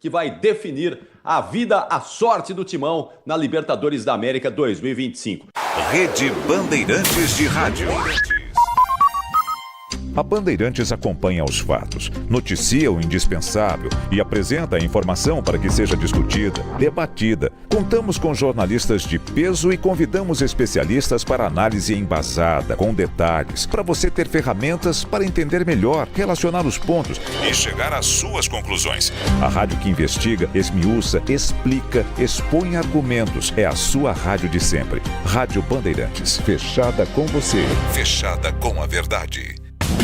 que vai definir a vida, a sorte do Timão na Libertadores da América 2025. Rede Bandeirantes de Rádio. A Bandeirantes acompanha os fatos, noticia o indispensável e apresenta a informação para que seja discutida, debatida. Contamos com jornalistas de peso e convidamos especialistas para análise embasada, com detalhes, para você ter ferramentas para entender melhor, relacionar os pontos e chegar às suas conclusões. A rádio que investiga, esmiuça, explica, expõe argumentos. É a sua rádio de sempre. Rádio Bandeirantes, fechada com você, fechada com a verdade.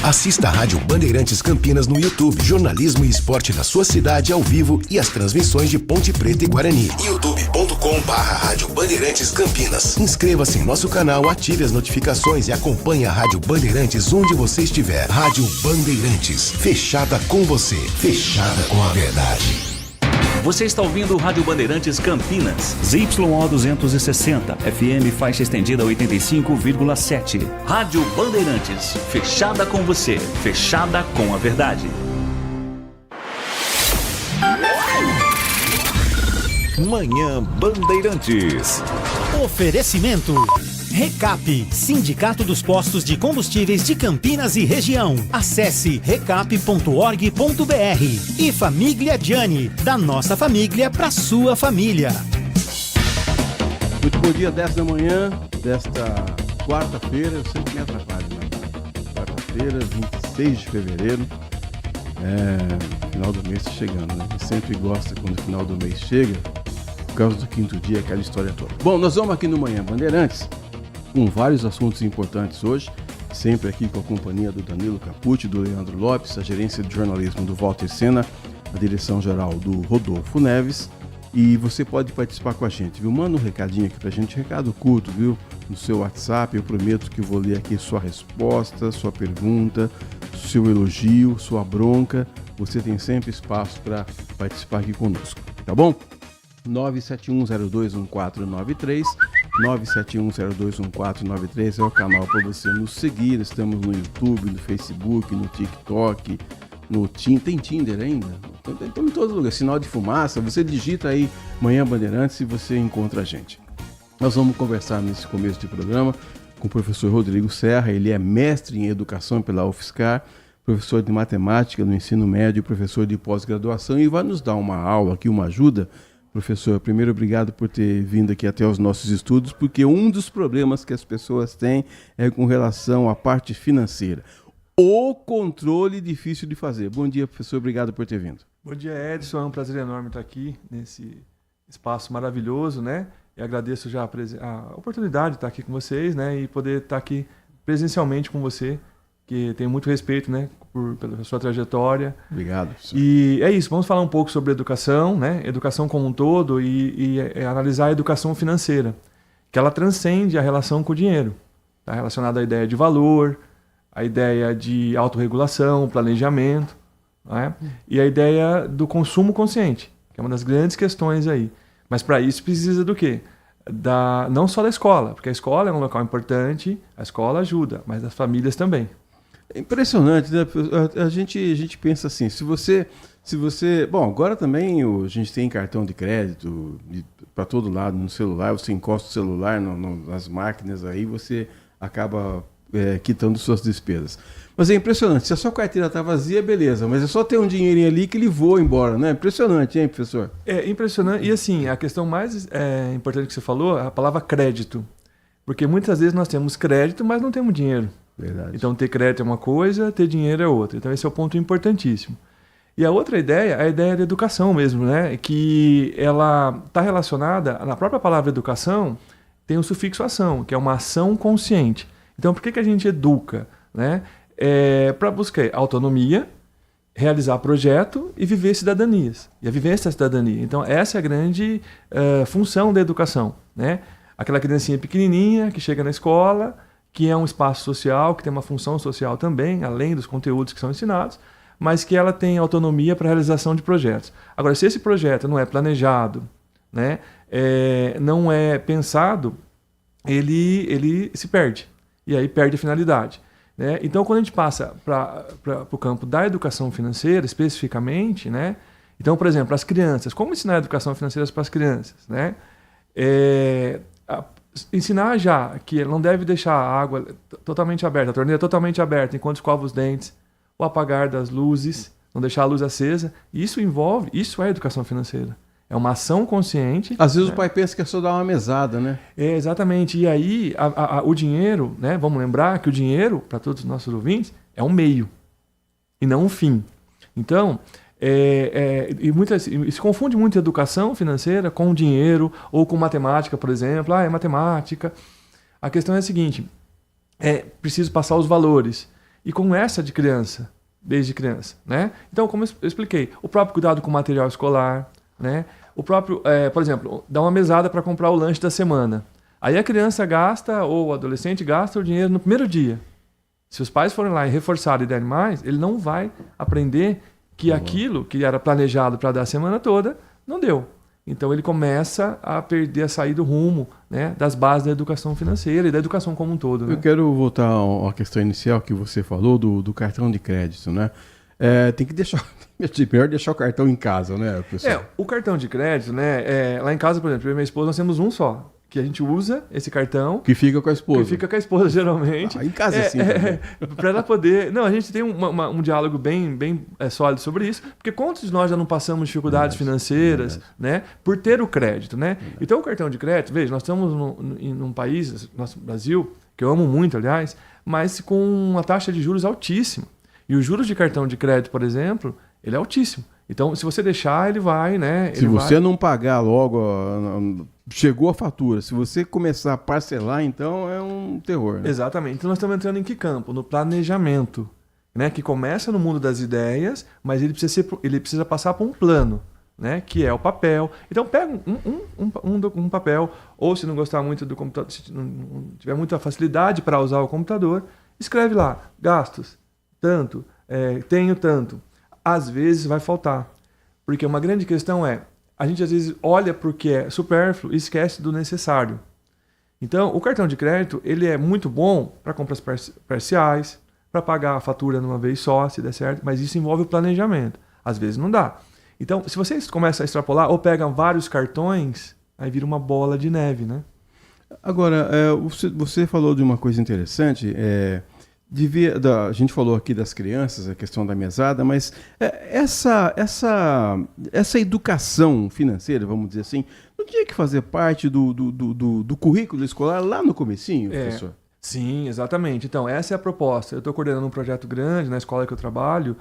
Assista a Rádio Bandeirantes Campinas no YouTube. Jornalismo e esporte da sua cidade ao vivo e as transmissões de Ponte Preta e Guarani. youtube.com/Rádio Bandeirantes Campinas. Inscreva-se em nosso canal, ative as notificações e acompanhe a Rádio Bandeirantes onde você estiver. Rádio Bandeirantes, fechada com você, fechada com a verdade. Você está ouvindo o Rádio Bandeirantes Campinas. ZYO 260, FM faixa estendida 85,7. Rádio Bandeirantes, fechada com você, fechada com a verdade. Manhã Bandeirantes. Oferecimento. Recap, Sindicato dos Postos de Combustíveis de Campinas e Região. Acesse recap.org.br. E Família Gianni, da nossa família para sua família. Muito bom dia, 10 da manhã desta quarta-feira. Eu sempre me atrapalho, né? Quarta-feira, 26 de fevereiro. Final do mês chegando, né? A gente sempre gosta quando o final do mês chega, por causa do quinto dia, aquela história toda. Bom, nós vamos aqui no Manhã Bandeirantes com vários assuntos importantes hoje, sempre aqui com a companhia do Danilo Capucci, do Leandro Lopes, a gerência de jornalismo do Walter Sena, a direção-geral do Rodolfo Neves, e você pode participar com a gente, viu? Manda um recadinho aqui pra gente, recado curto, viu? No seu WhatsApp, eu prometo que eu vou ler aqui sua resposta, sua pergunta, seu elogio, sua bronca, você tem sempre espaço para participar aqui conosco, tá bom? 971021493, 971021493 é o canal para você nos seguir. Estamos no YouTube, no Facebook, no TikTok, no tem Tinder ainda? Estamos em todos os lugares. Sinal de fumaça, você digita aí Manhã Bandeirantes e você encontra a gente. Nós vamos conversar nesse começo de programa com o professor Rodrigo Serra. Ele é mestre em educação pela UFSCar, professor de matemática no ensino médio, professor de pós-graduação, e vai nos dar uma aula aqui, uma ajuda. Professor, primeiro, obrigado por ter vindo aqui até os nossos estudos, porque um dos problemas que as pessoas têm é com relação à parte financeira. O controle difícil de fazer. Bom dia, professor, obrigado por ter vindo. Bom dia, Edson, é um prazer enorme estar aqui nesse espaço maravilhoso, né? E agradeço já a oportunidade de estar aqui com vocês, né? E poder estar aqui presencialmente com você, que tenho muito respeito, né? Pela sua trajetória. Obrigado, professor. E é isso, vamos falar um pouco sobre educação, né? Educação como um todo e analisar a educação financeira, que ela transcende a relação com o dinheiro. Está relacionada à ideia de valor, a ideia de autorregulação, planejamento, né? E a ideia do consumo consciente, que é uma das grandes questões aí. Mas para isso precisa do quê? Não só da escola, porque a escola é um local importante, a escola ajuda, mas das famílias também. É impressionante, né? A gente pensa assim, se você... Bom, agora também a gente tem cartão de crédito para todo lado, no celular, você encosta o celular nas máquinas aí, você acaba quitando suas despesas. Mas é impressionante, se a sua carteira está vazia, beleza, mas é só ter um dinheirinho ali que ele voa embora, né? Impressionante, hein, professor? É impressionante, e assim, a questão mais importante que você falou é a palavra crédito. Porque muitas vezes nós temos crédito, mas não temos dinheiro. Verdade. Então ter crédito é uma coisa, ter dinheiro é outra. Então esse é o ponto importantíssimo. E a outra ideia é a ideia da educação mesmo, né? Que ela está relacionada, na própria palavra educação, tem o sufixo ação, que é uma ação consciente. Então por que a gente educa? Né? Para buscar autonomia, realizar projeto e viver cidadanias. E a vivência da cidadania. Então essa é a grande função da educação, né? Aquela criancinha pequenininha que chega na escola, que é um espaço social, que tem uma função social também, além dos conteúdos que são ensinados, mas que ela tem autonomia para a realização de projetos. Agora, se esse projeto não é planejado, né, não é pensado, ele se perde. E aí perde a finalidade. Né? Então, quando a gente passa para o campo da educação financeira, especificamente, né, Então, por exemplo, as crianças, como ensinar a educação financeira para as crianças, né? Ensinar já que ele não deve deixar a água totalmente aberta, a torneira totalmente aberta enquanto escova os dentes, o apagar das luzes, não deixar a luz acesa. Isso é educação financeira. É uma ação consciente. Às vezes o pai pensa que é só dar uma mesada, né? Exatamente. E aí, o dinheiro, né? Vamos lembrar que o dinheiro, para todos os nossos ouvintes, é um meio e não um fim. Então, se confunde muito a educação financeira com dinheiro ou com matemática, por exemplo. É matemática. A questão é a seguinte, preciso passar os valores. E com essa de criança, desde criança, né? Então, como eu expliquei, o próprio cuidado com o material escolar, né? O próprio, por exemplo, dar uma mesada para comprar o lanche da semana. Aí a criança gasta, ou o adolescente gasta o dinheiro no primeiro dia. Se os pais forem lá e reforçarem e derem mais, ele não vai aprender que aquilo que era planejado para dar a semana toda, não deu. Então ele começa a perder, a sair do rumo, né, das bases da educação financeira e da educação como um todo. Né? Eu quero voltar à questão inicial que você falou do cartão de crédito, né? Tem que melhor deixar o cartão em casa, né, pessoal? O cartão de crédito, né? Lá em casa, por exemplo, eu e minha esposa, nós temos um só. Que a gente usa esse cartão. Que fica com a esposa. Que fica com a esposa, geralmente. Em casa sim. Para ela poder... Não, a gente tem um diálogo bem sólido sobre isso, porque quantos de nós já não passamos dificuldades financeiras, né? Por ter o crédito, né? Então, o cartão de crédito, veja, nós estamos num país, nosso Brasil, que eu amo muito, aliás, mas com uma taxa de juros altíssima. E os juros de cartão de crédito, por exemplo, ele é altíssimo. Então, se você deixar, ele vai, né? Se você não pagar logo, chegou a fatura. Se você começar a parcelar, então é um terror. Né? Exatamente. Então, nós estamos entrando em que campo? No planejamento, né? Que começa no mundo das ideias, mas ele precisa passar por um plano, né? Que é o papel. Então, pega um papel, ou se não gostar muito do computador, se não tiver muita facilidade para usar o computador, escreve lá, gastos, tanto, tenho tanto. Às vezes vai faltar. Porque uma grande questão a gente às vezes olha para o que é supérfluo e esquece do necessário. Então, o cartão de crédito, ele é muito bom para compras parciais, para pagar a fatura numa vez só, se der certo, mas isso envolve o planejamento. Às vezes não dá. Então, se vocês começam a extrapolar ou pegam vários cartões, aí vira uma bola de neve, né? Agora, você falou de uma coisa interessante, a gente falou aqui das crianças, a questão da mesada, mas essa educação financeira, vamos dizer assim, não tinha que fazer parte do currículo escolar lá no comecinho, professor? Sim, exatamente. Então, essa é a proposta. Eu estou coordenando um projeto grande na escola que eu trabalho,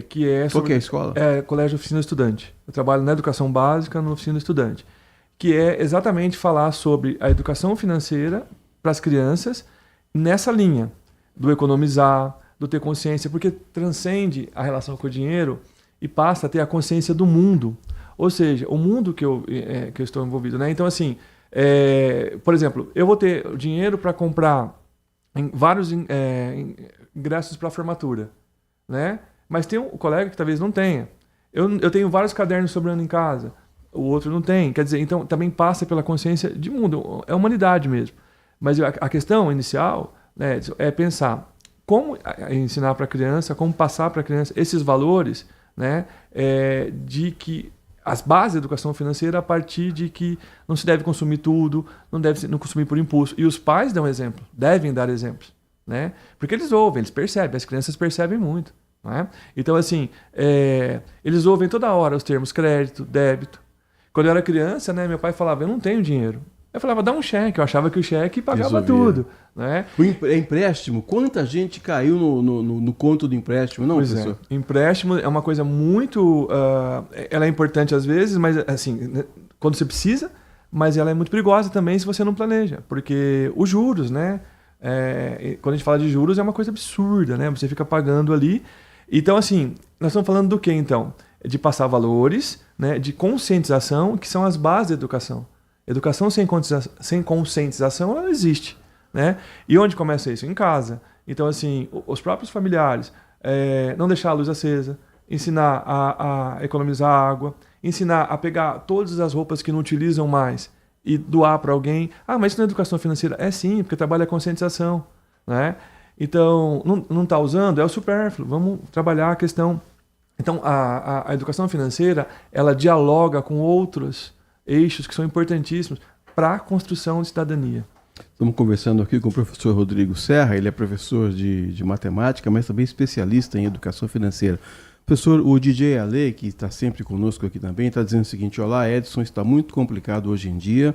que é... Qual que é a escola? Colégio Oficina Estudante. Eu trabalho na educação básica no Oficina Estudante, que é exatamente falar sobre a educação financeira para as crianças nessa linha do economizar, do ter consciência, porque transcende a relação com o dinheiro e passa a ter a consciência do mundo. Ou seja, o mundo que eu estou envolvido. Né? Então, assim, por exemplo, eu vou ter dinheiro para comprar vários ingressos para a formatura, né? Mas tem um colega que talvez não tenha. Eu tenho vários cadernos sobrando em casa, o outro não tem. Quer dizer, então também passa pela consciência de mundo, é a humanidade mesmo. Mas a questão inicial, né, é pensar como ensinar para a criança, como passar para a criança esses valores, né, de que as bases da educação financeira a partir de que não se deve consumir tudo, não consumir por impulso. E os pais dão exemplo, devem dar exemplos, né? Porque eles ouvem, eles percebem, as crianças percebem muito. Não é? Então, assim, eles ouvem toda hora os termos crédito, débito. Quando eu era criança, né, meu pai falava, eu não tenho dinheiro. Eu falava, dá um cheque. Eu achava que o cheque pagava tudo. Né? O empréstimo, quanta gente caiu no conto do empréstimo, não, pois professor? Empréstimo é uma coisa muito... ela é importante às vezes, mas assim, quando você precisa, mas ela é muito perigosa também se você não planeja. Porque os juros, né? Quando a gente fala de juros, é uma coisa absurda, né? Você fica pagando ali. Então, assim, nós estamos falando do quê, então? De passar valores, né? De conscientização, que são as bases da educação. Educação sem conscientização, ela não existe, né? E onde começa isso? Em casa. Então, assim, os próprios familiares, não deixar a luz acesa, ensinar a economizar água, ensinar a pegar todas as roupas que não utilizam mais e doar para alguém. Ah, mas isso não é educação financeira? É sim, porque trabalha a conscientização, né? Então, não está usando, é o supérfluo. Vamos trabalhar a questão Então, a educação financeira, ela dialoga com outros eixos que são importantíssimos para a construção de cidadania. Estamos conversando aqui com o professor Rodrigo Serra, ele é professor de matemática, mas também especialista em educação financeira. Professor, o DJ Ale, que está sempre conosco aqui também, está dizendo o seguinte: olá, Edson, está muito complicado hoje em dia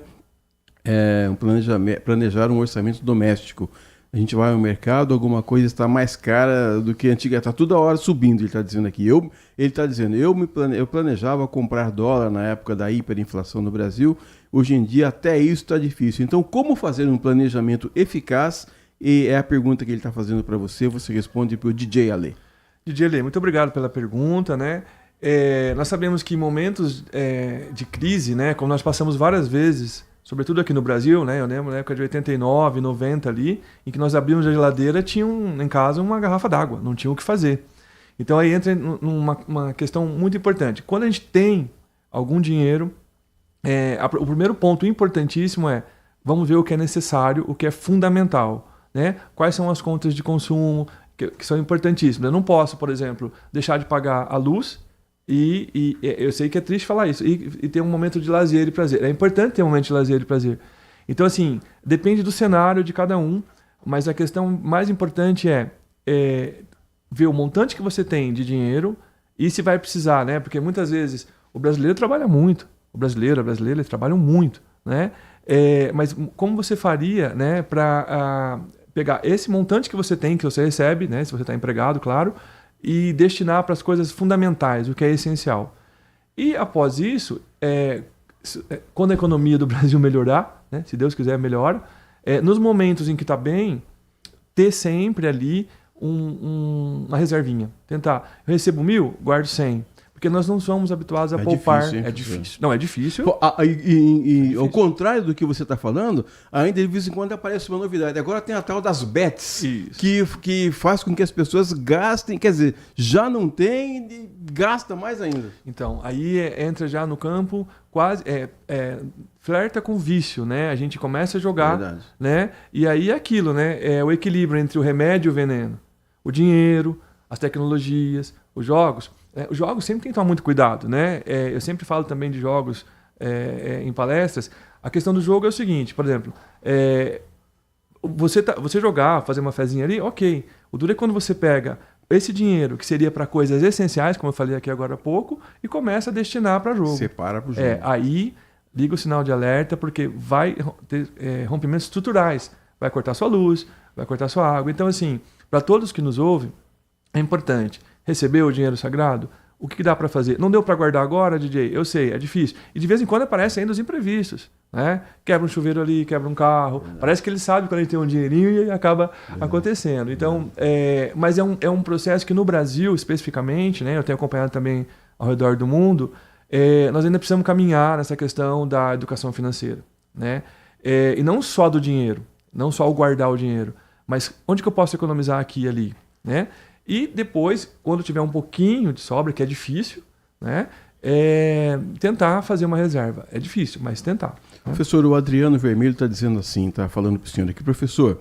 planejar um orçamento doméstico. A gente vai ao mercado, alguma coisa está mais cara do que antiga, está toda hora subindo, ele está dizendo aqui. Ele está dizendo, eu planejava comprar dólar na época da hiperinflação no Brasil, hoje em dia até isso está difícil. Então, como fazer um planejamento eficaz? E é a pergunta que ele está fazendo para você responde para o DJ Ale. DJ Ale, muito obrigado pela pergunta, né? Nós sabemos que em momentos de crise, né, como nós passamos várias vezes, sobretudo aqui no Brasil, né? Eu lembro na época de 89, 90 ali, em que nós abrimos a geladeira, tinha em casa uma garrafa d'água, não tinha o que fazer. Então aí entra uma questão muito importante. Quando a gente tem algum dinheiro, o primeiro ponto importantíssimo vamos ver o que é necessário, o que é fundamental, né? Quais são as contas de consumo que são importantíssimas. Eu não posso, por exemplo, deixar de pagar a luz. E eu sei que é triste falar isso, e ter um momento de lazer e prazer. É importante ter um momento de lazer e prazer. Então, assim, depende do cenário de cada um, mas a questão mais importante é ver o montante que você tem de dinheiro e se vai precisar, né? Porque muitas vezes o brasileiro trabalha muito, a brasileira, eles trabalham muito, né? Mas como você faria, né, para pegar esse montante que você tem, que você recebe, né, se você está empregado, claro, e destinar para as coisas fundamentais, o que é essencial. E após isso, quando a economia do Brasil melhorar, né, se Deus quiser melhora, nos momentos em que está bem, ter sempre ali uma reservinha. Tentar, eu recebo 1.000, guardo 100. Porque nós não somos habituados a poupar. Difícil, é difícil. Não, é difícil. Ao contrário do que você está falando, ainda de vez em quando aparece uma novidade. Agora tem a tal das bets, que faz com que as pessoas gastem, quer dizer, já não tem e gasta mais ainda. Então, aí entra já no campo, quase flerta com vício, né? A gente começa a jogar, né? E aí é aquilo, né? É o equilíbrio entre o remédio e o veneno. O dinheiro, as tecnologias, os jogos. Os jogos sempre tem que tomar muito cuidado, né? Eu sempre falo também de jogos em palestras. A questão do jogo é o seguinte, por exemplo, você jogar, fazer uma fezinha ali, ok. O duro é quando você pega esse dinheiro que seria para coisas essenciais, como eu falei aqui agora há pouco, e começa a destinar para jogo. Separa para o jogo. Aí liga o sinal de alerta, porque vai ter rompimentos estruturais. Vai cortar sua luz, vai cortar sua água. Então, assim, para todos que nos ouvem, é importante. Recebeu o dinheiro sagrado? O que dá para fazer? Não deu para guardar agora, DJ? Eu sei, é difícil. E de vez em quando aparecem ainda os imprevistos, né? Quebra um chuveiro ali, quebra um carro. Parece que ele sabe quando ele tem um dinheirinho e acaba acontecendo. Então, mas é um processo que no Brasil, especificamente, né? Eu tenho acompanhado também ao redor do mundo, nós ainda precisamos caminhar nessa questão da educação financeira, né? E não só do dinheiro, não só o guardar o dinheiro, mas onde que eu posso economizar aqui e ali, né? E depois, quando tiver um pouquinho de sobra, que é difícil, né, tentar fazer uma reserva. É difícil, mas tentar. Né? Professor, o Adriano Vermelho está dizendo assim, está falando para o senhor aqui. Professor,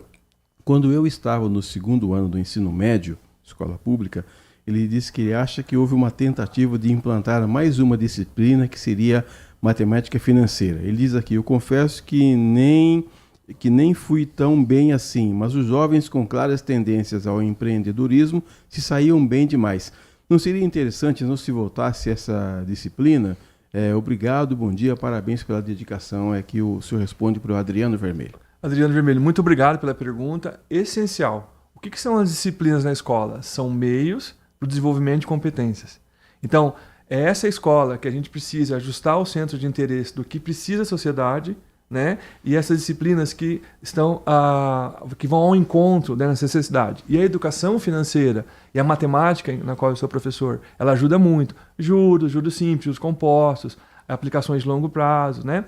quando eu estava no 2º ano do ensino médio, escola pública, ele disse que ele acha que houve uma tentativa de implantar mais uma disciplina que seria matemática financeira. Ele diz aqui, eu confesso que nem fui tão bem assim, mas os jovens com claras tendências ao empreendedorismo se saíam bem demais. Não seria interessante não se voltasse essa disciplina? Obrigado, bom dia, parabéns pela dedicação. É que o senhor responde para o Adriano Vermelho. Adriano Vermelho, muito obrigado pela pergunta. Essencial. O que são as disciplinas na escola? São meios para o desenvolvimento de competências. Então, é essa escola que a gente precisa ajustar o centro de interesse do que precisa a sociedade, né? E essas disciplinas que vão ao encontro dessa necessidade. E a educação financeira e a matemática, na qual eu sou professor, ela ajuda muito. Juros simples, juros compostos, aplicações de longo prazo, né?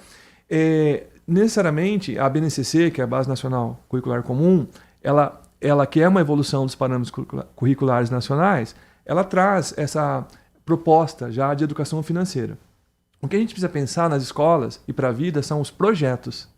Necessariamente, a BNCC, que é a Base Nacional Curricular Comum, ela que é uma evolução dos parâmetros curriculares nacionais, ela traz essa proposta já de educação financeira. O que a gente precisa pensar nas escolas e para a vida são os projetos.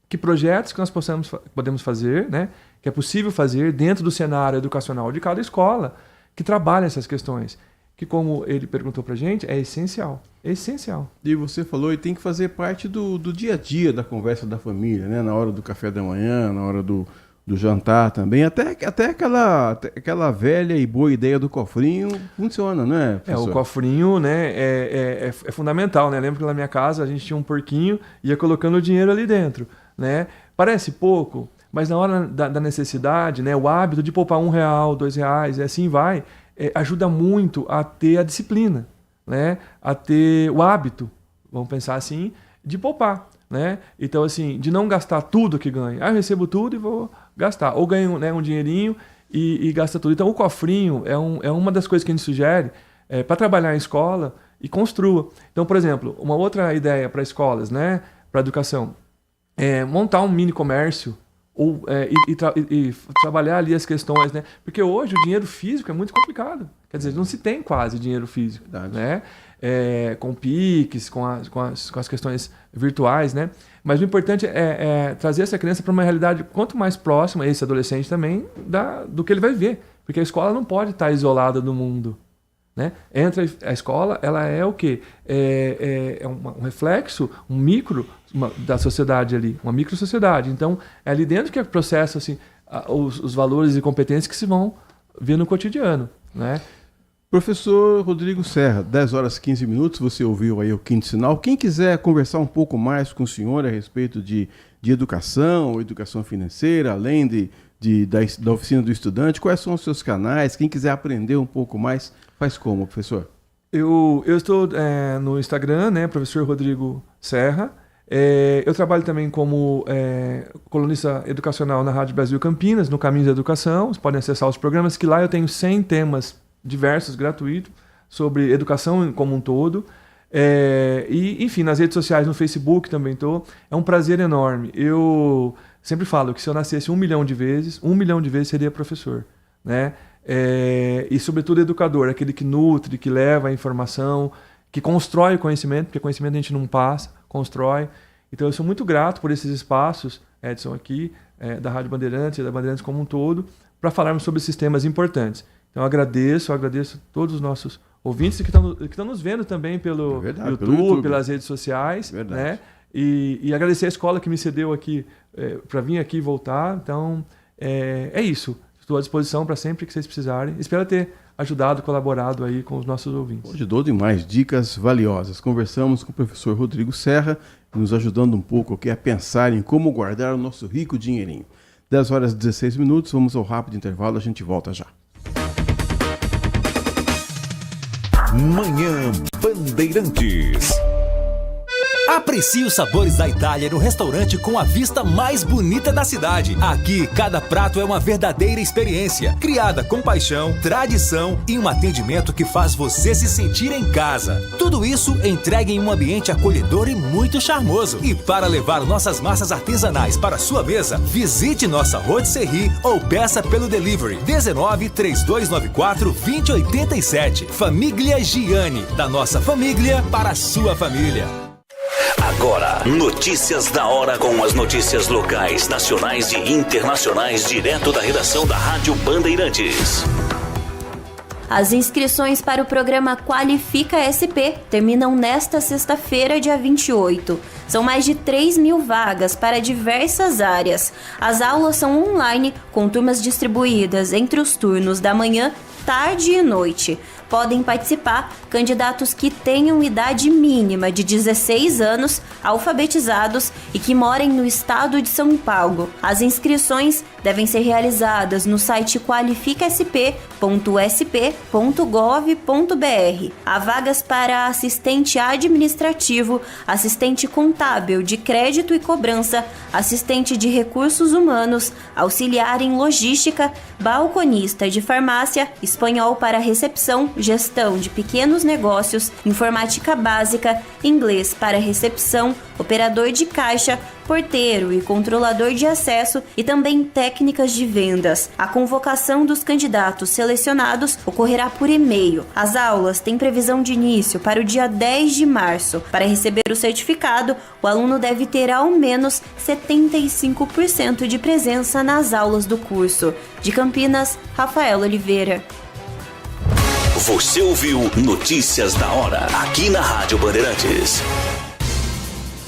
Que projetos que nós podemos fazer, né? Que é possível fazer dentro do cenário educacional de cada escola que trabalha essas questões. que, como ele perguntou pra gente, é essencial. É essencial. E você falou, e tem que fazer parte do dia a dia da conversa da família, né? Na hora do café da manhã, na hora do jantar também. Até aquela velha e boa ideia do cofrinho funciona, né, professor? O cofrinho, né, é fundamental, né? Lembro que na minha casa a gente tinha um porquinho e ia colocando o dinheiro ali dentro, né? Parece pouco, mas na hora da necessidade, né, o hábito de poupar R$1, R$2, e assim vai, ajuda muito a ter a disciplina, né? A ter o hábito, vamos pensar assim, de poupar, né? Então, assim, de não gastar tudo que ganha. Eu recebo tudo e vou gastar. Ou ganho, né, um dinheirinho e gasta tudo. Então, o cofrinho é uma das coisas que a gente sugere para trabalhar em escola e construa. Então, por exemplo, uma outra ideia para escolas, né, para educação, montar um mini comércio ou e trabalhar ali as questões, né? Porque hoje o dinheiro físico é muito complicado. Quer dizer, não se tem quase dinheiro físico, né? Com Pix, com as questões virtuais, né? Mas o importante é trazer essa criança para uma realidade quanto mais próxima, esse adolescente também, do que ele vai ver. Porque a escola não pode estar isolada do mundo, né? A escola, ela é o quê? Um reflexo, um micro da sociedade ali, uma micro-sociedade. Então, é ali dentro que é o processo, assim, os valores e competências que se vão ver no cotidiano, né? Professor Rodrigo Serra, 10h15, você ouviu aí o Quinto Sinal. Quem quiser conversar um pouco mais com o senhor a respeito de educação, educação financeira, além da oficina do estudante, quais são os seus canais? Quem quiser aprender um pouco mais, faz como, professor? Eu estou no Instagram, né, professor Rodrigo Serra. Eu trabalho também como colunista educacional na Rádio Brasil Campinas, no Caminhos da Educação. Vocês podem acessar os programas, que lá eu tenho 100 temas diversos, gratuitos, sobre educação como um todo. E, enfim, nas redes sociais, no Facebook também estou. É um prazer enorme. Eu sempre falo que se eu nascesse 1 milhão de vezes, 1 milhão de vezes seria professor, né? E, sobretudo, educador, aquele que nutre, que leva a informação, que constrói o conhecimento, porque conhecimento a gente não passa, constrói. Então, eu sou muito grato por esses espaços, Edson, aqui, da Rádio Bandeirantes e da Bandeirantes como um todo, para falarmos sobre esses temas importantes. Então, eu agradeço todos os nossos ouvintes que estão nos vendo também pelo YouTube, pelas redes sociais, né? E agradecer a escola que me cedeu aqui para vir aqui e voltar. Então, é isso. Estou à disposição para sempre que vocês precisarem. Espero ter ajudado, colaborado aí com os nossos ouvintes. Ajudou demais, dicas valiosas. Conversamos com o professor Rodrigo Serra, nos ajudando um pouco aqui a pensar em como guardar o nosso rico dinheirinho. 10h16, vamos ao rápido intervalo, a gente volta já. Manhã Bandeirantes. Aprecie os sabores da Itália no restaurante com a vista mais bonita da cidade. Aqui, cada prato é uma verdadeira experiência, criada com paixão, tradição e um atendimento que faz você se sentir em casa. Tudo isso entregue em um ambiente acolhedor e muito charmoso. E para levar nossas massas artesanais para sua mesa, visite nossa rotisserie ou peça pelo delivery 19 3294 2087. Família Gianni, da nossa família para a sua família. Agora, notícias da hora com as notícias locais, nacionais e internacionais, direto da redação da Rádio Bandeirantes. As inscrições para o programa Qualifica SP terminam nesta sexta-feira, dia 28. São mais de 3.000 vagas para diversas áreas. As aulas são online, com turmas distribuídas entre os turnos da manhã, tarde e noite. Podem participar candidatos que tenham idade mínima de 16 anos, alfabetizados e que morem no estado de São Paulo. As inscrições devem ser realizadas no site qualificasp.sp.gov.br. Há vagas para assistente administrativo, assistente contábil de crédito e cobrança, assistente de recursos humanos, auxiliar em logística, balconista de farmácia, espanhol para recepção, gestão de pequenos negócios, informática básica, inglês para recepção, operador de caixa, porteiro e controlador de acesso e também técnicas de vendas. A convocação dos candidatos selecionados ocorrerá por e-mail. As aulas têm previsão de início para o dia 10 de março. Para receber o certificado, o aluno deve ter ao menos 75% de presença nas aulas do curso. De Campinas, Rafael Oliveira. Você ouviu Notícias da Hora, aqui na Rádio Bandeirantes.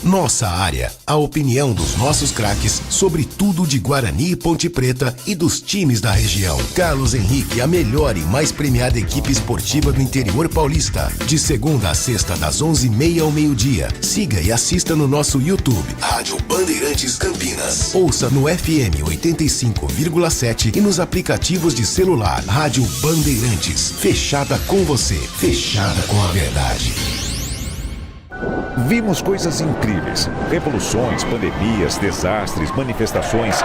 Nossa área, a opinião dos nossos craques sobre tudo de Guarani e Ponte Preta e dos times da região. Carlos Henrique, a melhor e mais premiada equipe esportiva do interior paulista. De segunda a sexta, das 11h30 ao meio-dia. Siga e assista no nosso YouTube, Rádio Bandeirantes Campinas. Ouça no FM 85,7 e nos aplicativos de celular. Rádio Bandeirantes, fechada com você, fechada com a verdade. Vimos coisas incríveis: revoluções, pandemias, desastres, manifestações,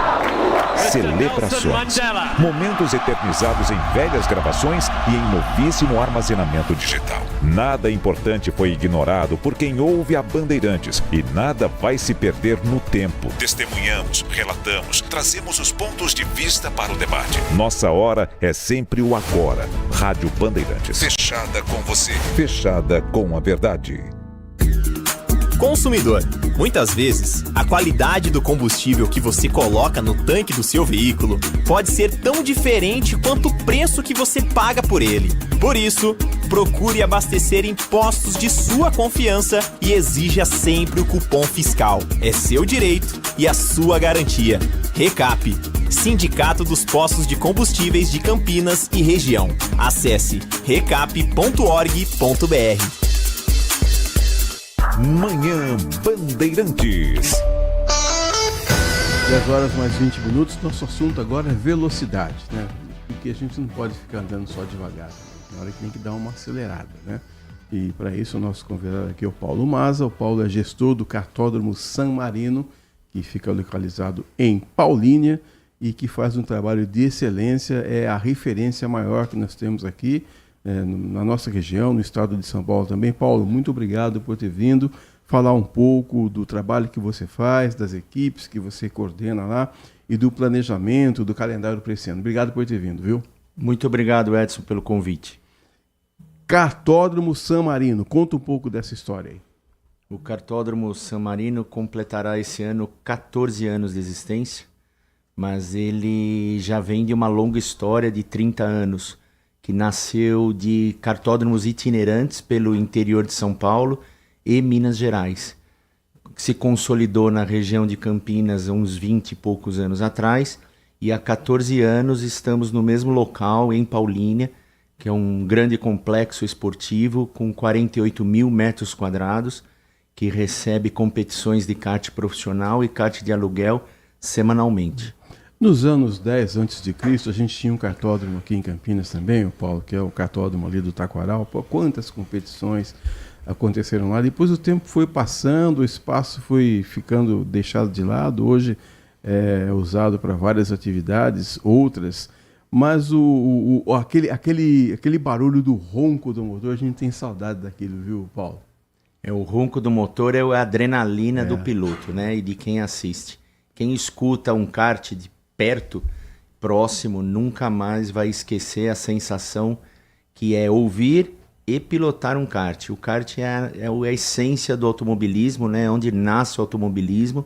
celebrações, momentos eternizados em velhas gravações e em novíssimo armazenamento digital. Nada importante foi ignorado por quem ouve a Bandeirantes e nada vai se perder no tempo. Testemunhamos, relatamos, trazemos os pontos de vista para o debate. Nossa hora é sempre o agora. Rádio Bandeirantes, fechada com você, fechada com a verdade. Consumidor, muitas vezes, a qualidade do combustível que você coloca no tanque do seu veículo pode ser tão diferente quanto o preço que você paga por ele. Por isso, procure abastecer em postos de sua confiança e exija sempre o cupom fiscal. É seu direito e a sua garantia. Recap, Sindicato dos Postos de Combustíveis de Campinas e Região. Acesse recap.org.br. Manhã Bandeirantes. 10 horas mais 20 minutos. Nosso assunto agora é velocidade, né? Porque a gente não pode ficar andando só devagar. Na hora que tem que dar uma acelerada, né? E para isso o nosso convidado aqui é o Paulo Maza. O Paulo é gestor do Kartódromo San Marino, que fica localizado em Paulínia e que faz um trabalho de excelência. É a referência maior que nós temos aqui na nossa região, no estado de São Paulo também. Paulo, muito obrigado por ter vindo falar um pouco do trabalho que você faz, das equipes que você coordena lá e do planejamento, do calendário para esse ano. Obrigado por ter vindo, viu? Muito obrigado, Edson, pelo convite. Kartódromo San Marino, conta um pouco dessa história aí. O Kartódromo San Marino completará esse ano 14 anos de existência, mas ele já vem de uma longa história de 30 anos, que nasceu de cartódromos itinerantes pelo interior de São Paulo e Minas Gerais. Se consolidou na região de Campinas há uns 20 e poucos anos atrás, e há 14 anos estamos no mesmo local, em Paulínia, que é um grande complexo esportivo com 48 mil metros quadrados, que recebe competições de kart profissional e kart de aluguel semanalmente. Nos anos 10 a.C., a gente tinha um kartódromo aqui em Campinas também, o Paulo, que é o kartódromo ali do Taquaral. Pô, quantas competições aconteceram lá. Depois o tempo foi passando, o espaço foi ficando deixado de lado. Hoje é usado para várias atividades, outras. Mas aquele barulho do ronco do motor, a gente tem saudade daquilo, viu, Paulo? O ronco do motor é a adrenalina do piloto, né? E de quem assiste. Quem escuta um kart de perto, próximo, nunca mais vai esquecer a sensação que é ouvir e pilotar um kart. O kart é a essência do automobilismo, né? Onde nasce o automobilismo.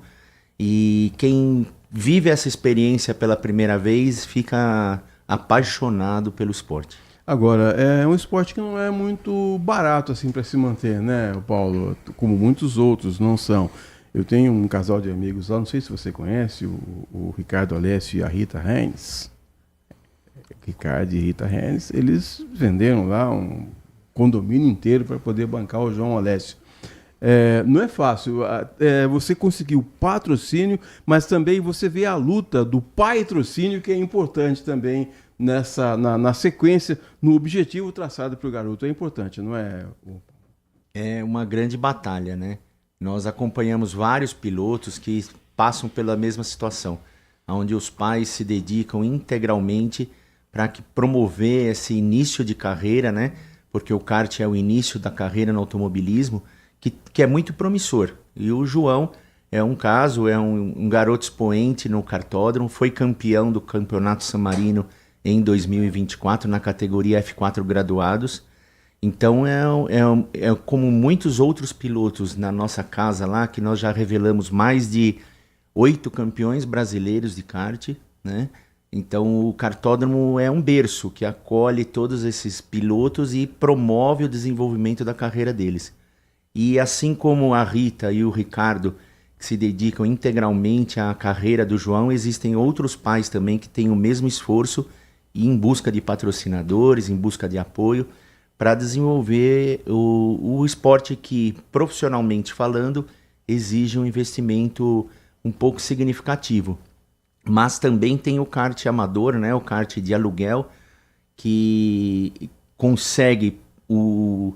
E quem vive essa experiência pela primeira vez fica apaixonado pelo esporte. Agora, é um esporte que não é muito barato assim para se manter, né, Paulo? Como muitos outros não são. Eu tenho um casal de amigos lá, não sei se você conhece, o Ricardo Alessio e a Rita Hennes. Ricardo e Rita Hennes, eles venderam lá um condomínio inteiro para poder bancar o João Alessio. Não é fácil, você conseguir o patrocínio, mas também você vê a luta do patrocínio, que é importante também na sequência, no objetivo traçado para o garoto. É importante, não é? É uma grande batalha, né? Nós acompanhamos vários pilotos que passam pela mesma situação, onde os pais se dedicam integralmente para promover esse início de carreira, né? Porque o kart é o início da carreira no automobilismo, que é muito promissor. E o João é um caso, é um garoto expoente no kartódromo, foi campeão do Campeonato San Marino em 2024 na categoria F4 graduados. Então é como muitos outros pilotos na nossa casa lá, que nós já revelamos mais de 8 campeões brasileiros de kart, né? Então o kartódromo é um berço que acolhe todos esses pilotos e promove o desenvolvimento da carreira deles. E assim como a Rita e o Ricardo, que se dedicam integralmente à carreira do João, existem outros pais também que têm o mesmo esforço e em busca de patrocinadores, em busca de apoio, para desenvolver o esporte que, profissionalmente falando, exige um investimento um pouco significativo. Mas também tem o kart amador, né, o kart de aluguel, que consegue o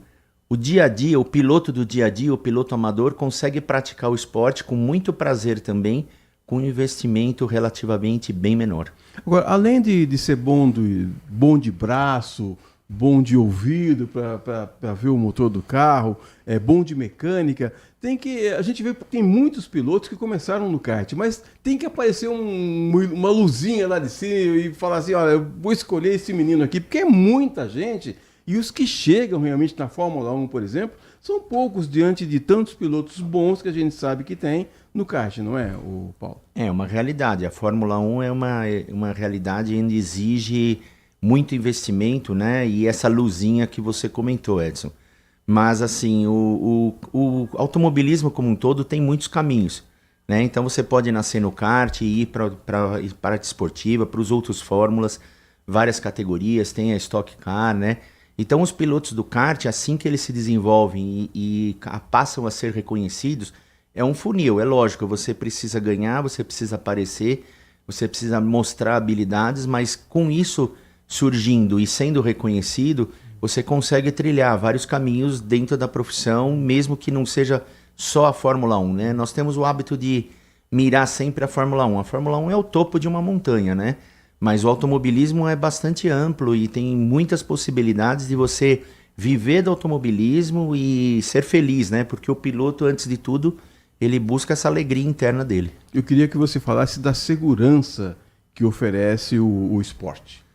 dia a dia, o piloto do dia a dia, o piloto amador, consegue praticar o esporte com muito prazer também, com um investimento relativamente bem menor. Agora, além de ser bom de braço, bom de ouvido para ver o motor do carro, bom de mecânica, a gente vê que tem muitos pilotos que começaram no kart, mas tem que aparecer uma luzinha lá de cima e falar assim, olha, eu vou escolher esse menino aqui, porque é muita gente, e os que chegam realmente na Fórmula 1, por exemplo, são poucos diante de tantos pilotos bons que a gente sabe que tem no kart, não é, o Paulo? É uma realidade, a Fórmula 1 é uma realidade onde exige muito investimento, né? E essa luzinha que você comentou, Edson. Mas, assim, o automobilismo como um todo tem muitos caminhos, né? Então, você pode nascer no kart e ir para a desportiva, para os outros fórmulas, várias categorias, tem a Stock Car, né? Então, os pilotos do kart, assim que eles se desenvolvem e passam a ser reconhecidos, é um funil, é lógico, você precisa ganhar, você precisa aparecer, você precisa mostrar habilidades, mas com isso surgindo e sendo reconhecido, você consegue trilhar vários caminhos dentro da profissão, mesmo que não seja só a Fórmula 1, né? Nós temos o hábito de mirar sempre a Fórmula 1. A Fórmula 1 é o topo de uma montanha, né? Mas o automobilismo é bastante amplo e tem muitas possibilidades de você viver do automobilismo e ser feliz, né? Porque o piloto, antes de tudo, ele busca essa alegria interna dele. Eu queria que você falasse da segurança que oferece o esporte.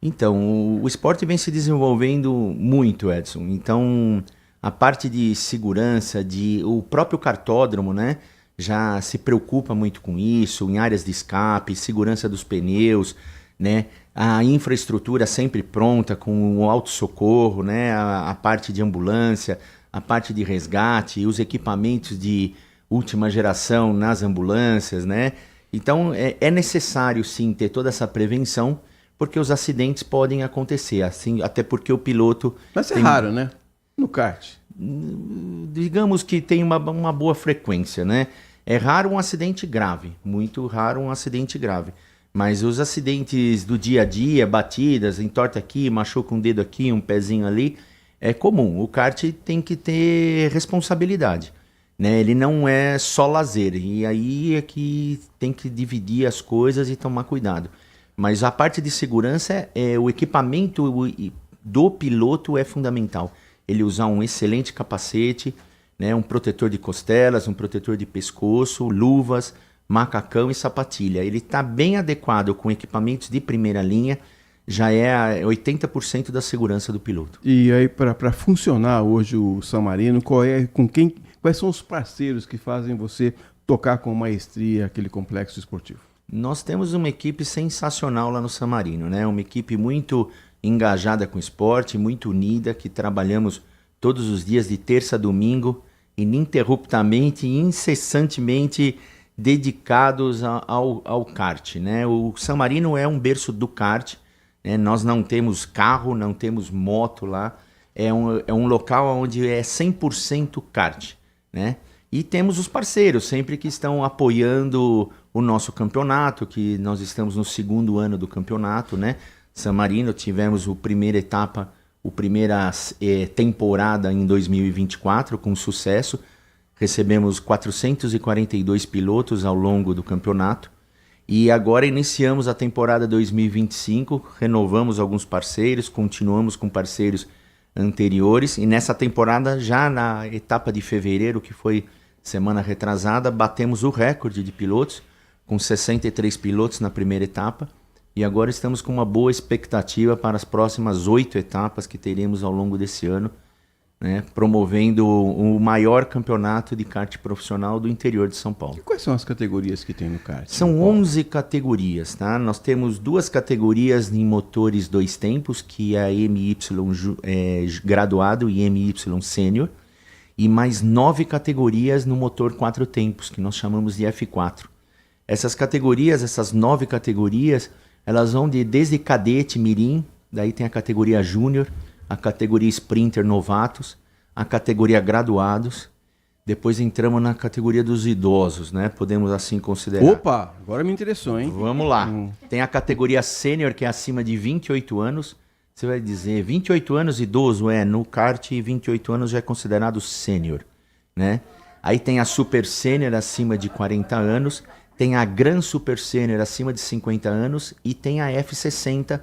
Então, o esporte vem se desenvolvendo muito, Edson. Então, a parte de segurança, o próprio kartódromo, né, já se preocupa muito com isso, em áreas de escape, segurança dos pneus, né, a infraestrutura sempre pronta com o auto-socorro, né, a parte de ambulância, a parte de resgate, os equipamentos de última geração nas ambulâncias, né. Então, é necessário, sim, ter toda essa prevenção, porque os acidentes podem acontecer, assim, até porque o piloto... Mas é raro, né? No kart. Digamos que tem uma boa frequência, né? É raro um acidente grave, muito raro um acidente grave. Mas os acidentes do dia a dia, batidas, entorta aqui, machuca um dedo aqui, um pezinho ali, é comum. O kart tem que ter responsabilidade, né? Ele não é só lazer, e aí é que tem que dividir as coisas e tomar cuidado. Mas a parte de segurança, o equipamento do piloto é fundamental. Ele usar um excelente capacete, né, um protetor de costelas, um protetor de pescoço, luvas, macacão e sapatilha. Ele está bem adequado com equipamentos de primeira linha, já é 80% da segurança do piloto. E aí, para funcionar hoje o San Marino, quais são os parceiros que fazem você tocar com maestria aquele complexo esportivo? Nós temos uma equipe sensacional lá no San Marino, né? Uma equipe muito engajada com o esporte, muito unida, que trabalhamos todos os dias de terça a domingo, ininterruptamente e incessantemente dedicados ao kart, né? O San Marino é um berço do kart, né? Nós não temos carro, não temos moto lá, é um local onde é 100% kart, né? E temos os parceiros, sempre que estão apoiando o nosso campeonato, que nós estamos no 2º ano do campeonato, né? San Marino, tivemos a primeira temporada em 2024 com sucesso. Recebemos 442 pilotos ao longo do campeonato. E agora iniciamos a temporada 2025, renovamos alguns parceiros, continuamos com parceiros anteriores. E nessa temporada, já na etapa de fevereiro, que foi semana retrasada, batemos o recorde de pilotos, com 63 pilotos na primeira etapa, e agora estamos com uma boa expectativa para as próximas 8 etapas que teremos ao longo desse ano, né, promovendo o maior campeonato de kart profissional do interior de São Paulo. E quais são as categorias que tem no kart? São 11 categorias, tá? Nós temos 2 categorias em motores 2 tempos, que é a MY graduado e MY sênior, e mais 9 categorias no motor 4 tempos, que nós chamamos de F4. Essas categorias, essas 9 categorias, elas vão desde cadete, mirim, daí tem a categoria júnior, a categoria sprinter novatos, a categoria graduados, depois entramos na categoria dos idosos, né? Podemos assim considerar. Opa, agora me interessou, hein? Vamos lá. Tem a categoria sênior, que é acima de 28 anos. Você vai dizer, 28 anos idoso, no kart 28 anos já é considerado sênior, né? Aí tem a super sênior acima de 40 anos, tem a Gran Super Sênior acima de 50 anos e tem a F60+,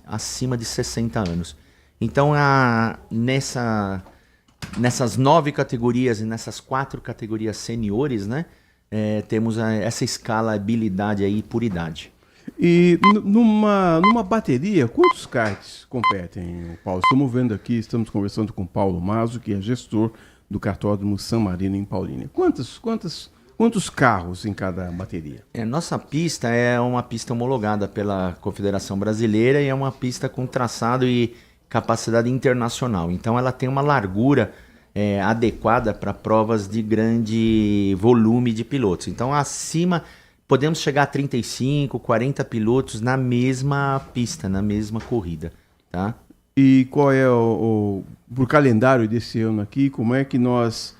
acima de 60 anos. Então, nessas 9 categorias e nessas 4 categorias seniores, né, temos essa escalabilidade aí por idade. E numa bateria, quantos karts competem, Paulo? Estamos vendo aqui, estamos conversando com o Paulo Mazo, que é gestor do Kartódromo San Marino em Paulínia. Quantos carros em cada bateria? Nossa pista é uma pista homologada pela Confederação Brasileira e é uma pista com traçado e capacidade internacional. Então ela tem uma largura adequada para provas de grande volume de pilotos. Então acima, podemos chegar a 35, 40 pilotos na mesma pista, na mesma corrida, tá? E qual é pro calendário desse ano aqui, como é que nós...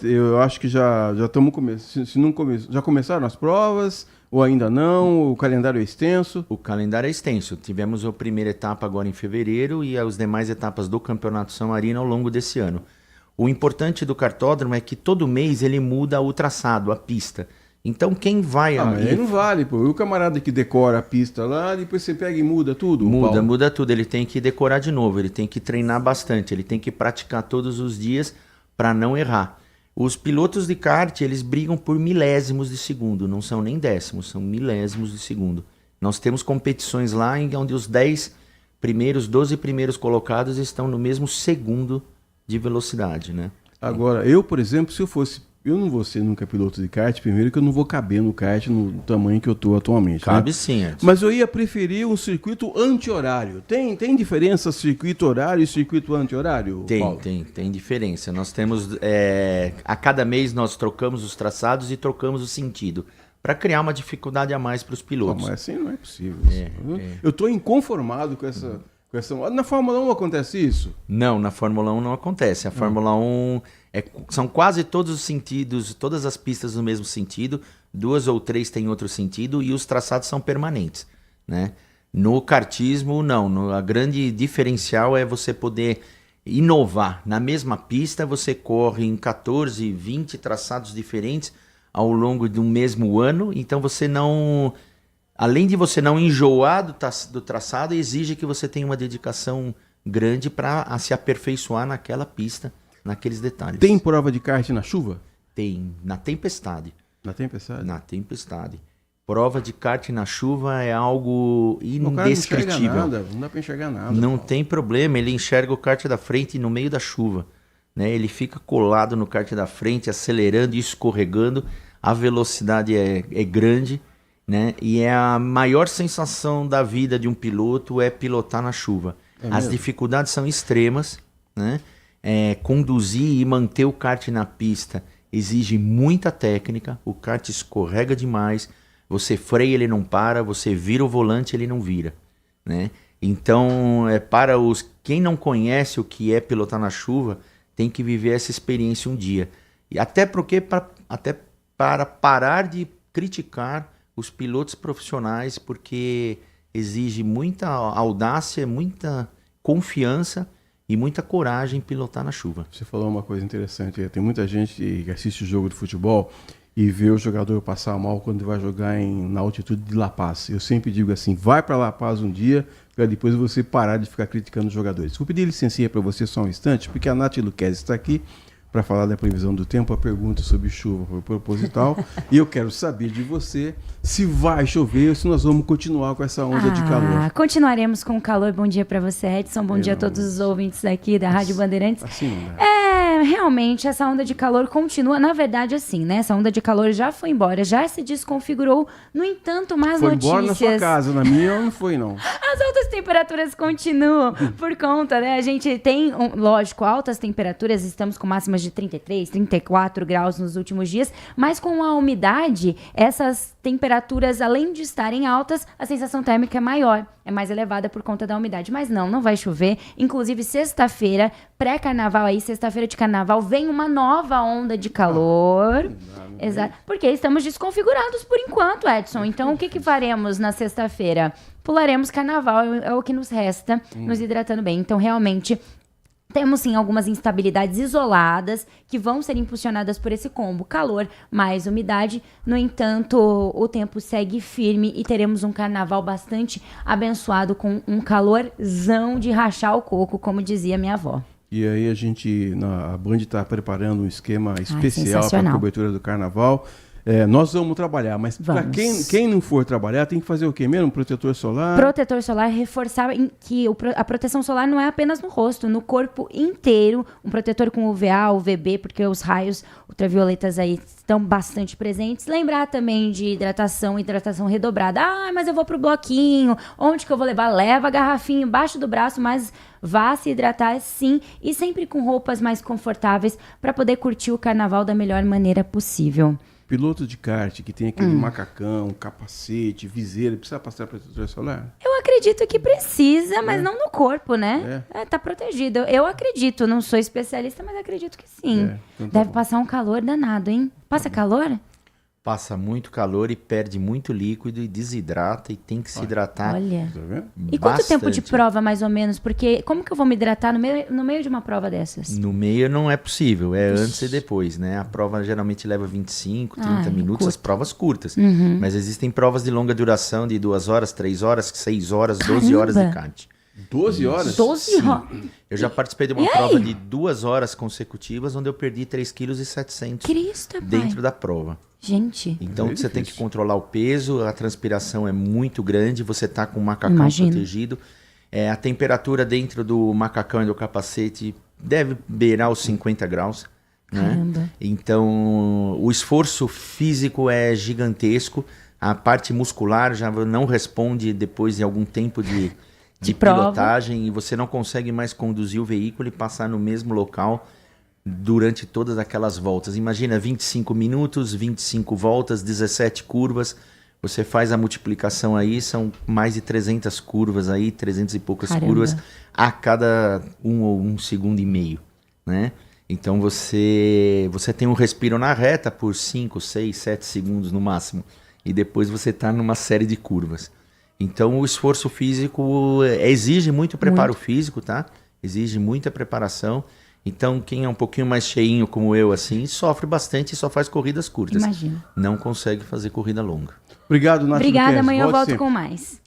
eu acho que já estamos começando. Se não já começaram as provas ou ainda não? O calendário é extenso? O calendário é extenso. Tivemos a primeira etapa agora em fevereiro e as demais etapas do Campeonato San Marino ao longo desse ano. O importante do kartódromo é que todo mês ele muda o traçado, a pista. Então quem vai... mas aí não vale, pô. E o camarada que decora a pista lá, depois você pega e muda tudo? Muda tudo. Ele tem que decorar de novo, ele tem que treinar bastante, ele tem que praticar todos os dias para não errar. Os pilotos de kart, eles brigam por milésimos de segundo, não são nem décimos, são milésimos de segundo. Nós temos competições lá onde os 12 primeiros colocados estão no mesmo segundo de velocidade, né? Agora, eu, por exemplo, eu não vou ser nunca piloto de kart, primeiro que eu não vou caber no kart no tamanho que eu estou atualmente. Cabe, né? Sim. Mas eu ia preferir um circuito anti-horário. Tem diferença circuito horário e circuito anti-horário, Paulo? Tem diferença. Nós temos, a cada mês nós trocamos os traçados e trocamos o sentido, para criar uma dificuldade a mais para os pilotos. Mas assim não é possível. Eu estou inconformado com essa... Na Fórmula 1 acontece isso? Não, na Fórmula 1 não acontece. A Fórmula 1 são quase todos os sentidos, todas as pistas no mesmo sentido, 2 ou 3 têm outro sentido e os traçados são permanentes, né? No kartismo, não. A grande diferencial é você poder inovar. Na mesma pista, você corre em 14, 20 traçados diferentes ao longo do mesmo ano, então você não... Além de você não enjoar do traçado, exige que você tenha uma dedicação grande para se aperfeiçoar naquela pista, naqueles detalhes. Tem prova de kart na chuva? Tem, na tempestade. Na tempestade? Na tempestade. Prova de kart na chuva é algo indescritível. Não dá para enxergar nada. Não tem problema, ele enxerga o kart da frente no meio da chuva, né? Ele fica colado no kart da frente, acelerando e escorregando. A velocidade é grande, né? E a maior sensação da vida de um piloto é pilotar na chuva. As dificuldades são extremas, né? Conduzir e manter o kart na pista exige muita técnica. O kart escorrega demais, você freia, ele não para, você vira o volante, ele não vira, né? Então, para quem não conhece o que é pilotar na chuva, tem que viver essa experiência um dia. E até para parar de criticar os pilotos profissionais, porque exige muita audácia, muita confiança e muita coragem pilotar na chuva. Você falou uma coisa interessante, tem muita gente que assiste o jogo de futebol e vê o jogador passar mal quando vai jogar na altitude de La Paz. Eu sempre digo assim, vai para La Paz um dia, para depois você parar de ficar criticando os jogadores. Vou pedir licencinha para você só um instante, porque a Nath Luquezzi está aqui para falar da previsão do tempo. A pergunta sobre chuva foi proposital. E eu quero saber de você se vai chover ou se nós vamos continuar com essa onda de calor. Continuaremos com o calor. Bom dia para você, Edson. Bom dia a todos os ouvintes aqui da Rádio Bandeirantes. Assim não dá. Realmente, essa onda de calor continua. Na verdade, assim, né? Essa onda de calor já foi embora, já se desconfigurou. No entanto, mais foi notícias... Foi embora na sua casa, na minha não foi, não. As altas temperaturas continuam por conta, né? A gente tem, lógico, altas temperaturas, estamos com máximas de 33, 34 graus nos últimos dias, mas com a umidade, essas temperaturas, além de estarem altas, a sensação térmica é maior, é mais elevada por conta da umidade. Mas não vai chover. Inclusive, sexta-feira, pré-carnaval aí, sexta-feira de carnaval, vem uma nova onda de calor. Exato. Porque estamos desconfigurados por enquanto, Edson. Então, o que faremos na sexta-feira? Pularemos carnaval, é o que nos resta, nos hidratando bem. Então, realmente... Temos, sim, algumas instabilidades isoladas que vão ser impulsionadas por esse combo. Calor mais umidade. No entanto, o tempo segue firme e teremos um carnaval bastante abençoado com um calorzão de rachar o coco, como dizia minha avó. E aí a Band está preparando um esquema especial para a cobertura do carnaval. Nós vamos trabalhar, mas para quem não for trabalhar, tem que fazer o quê mesmo? Protetor solar? Protetor solar, reforçar que a proteção solar não é apenas no rosto, no corpo inteiro. Um protetor com UVA, UVB, porque os raios ultravioletas aí estão bastante presentes. Lembrar também de hidratação redobrada. Mas eu vou pro bloquinho, onde que eu vou levar? Leva a garrafinha embaixo do braço, mas vá se hidratar sim, e sempre com roupas mais confortáveis para poder curtir o carnaval da melhor maneira possível. Piloto de kart que tem aquele macacão, capacete, viseira, precisa passar protetor solar? Eu acredito que precisa, mas não no corpo, né? Tá protegido. Eu acredito, não sou especialista, mas acredito que sim. Então deve passar um calor danado, hein? Passa calor? Passa muito calor e perde muito líquido e desidrata e tem que se hidratar. Olha. Bastante. E quanto tempo de prova, mais ou menos? Porque como que eu vou me hidratar no meio de uma prova dessas? No meio não é possível, antes e depois, né? A prova geralmente leva 25, 30 minutos, as provas curtas. Mas existem provas de longa duração, de 2 horas, 3 horas, 6 horas, 12 horas de kart. 12 horas? 12 horas? Eu já participei de uma prova de 2 horas consecutivas, onde eu perdi 3,7 kg dentro da prova. Gente. Então você tem que controlar o peso, a transpiração é muito grande, você tá com o macacão protegido. A temperatura dentro do macacão e do capacete deve beirar os 50 graus. Né? Então o esforço físico é gigantesco, a parte muscular já não responde depois de algum tempo de pilotagem, e você não consegue mais conduzir o veículo e passar no mesmo local durante todas aquelas voltas. Imagina 25 minutos, 25 voltas, 17 curvas. Você faz a multiplicação aí, são mais de 300 curvas aí, 300 e poucas curvas a cada 1 ou 1,5 segundos, né? Então você tem um respiro na reta por 5, 6, 7 segundos no máximo. E depois você está numa série de curvas. Então o esforço físico exige muito preparo físico, tá? Exige muita preparação. Então, quem é um pouquinho mais cheinho como eu, assim, sofre bastante e só faz corridas curtas. Imagina. Não consegue fazer corrida longa. Obrigado, Nath. Obrigada, amanhã eu volto com mais.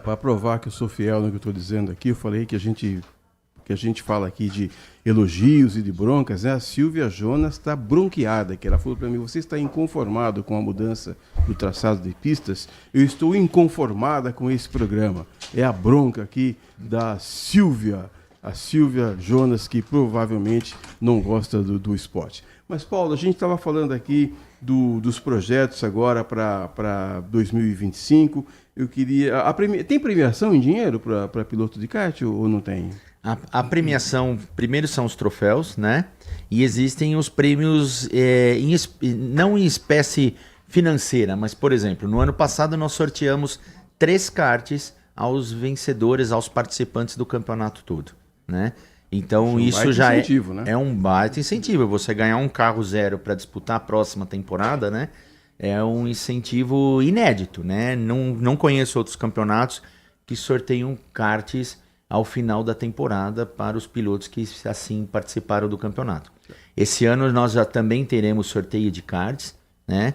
Para provar que eu sou fiel no que eu estou dizendo aqui, eu falei que a gente fala aqui de elogios e de broncas, né? A Silvia Jonas está bronqueada, que ela falou para mim: você está inconformado com a mudança do traçado de pistas? Eu estou inconformada com esse programa. É a bronca aqui da Silvia. A Silvia Jonas, que provavelmente não gosta do esporte. Mas, Paulo, a gente estava falando aqui dos projetos agora para 2025. Eu queria... Tem premiação em dinheiro para piloto de kart ou não tem? A premiação, primeiro são os troféus, né? E existem os prêmios, não em espécie financeira, mas, por exemplo, no ano passado nós sorteamos 3 karts aos vencedores, aos participantes do campeonato todo. Né? Então isso já é um baita incentivo. Você ganhar um carro zero para disputar a próxima temporada, né? É um incentivo inédito, né? Não conheço outros campeonatos que sorteiam karts ao final da temporada para os pilotos que assim participaram do campeonato. Esse ano nós já também teremos sorteio de karts, né?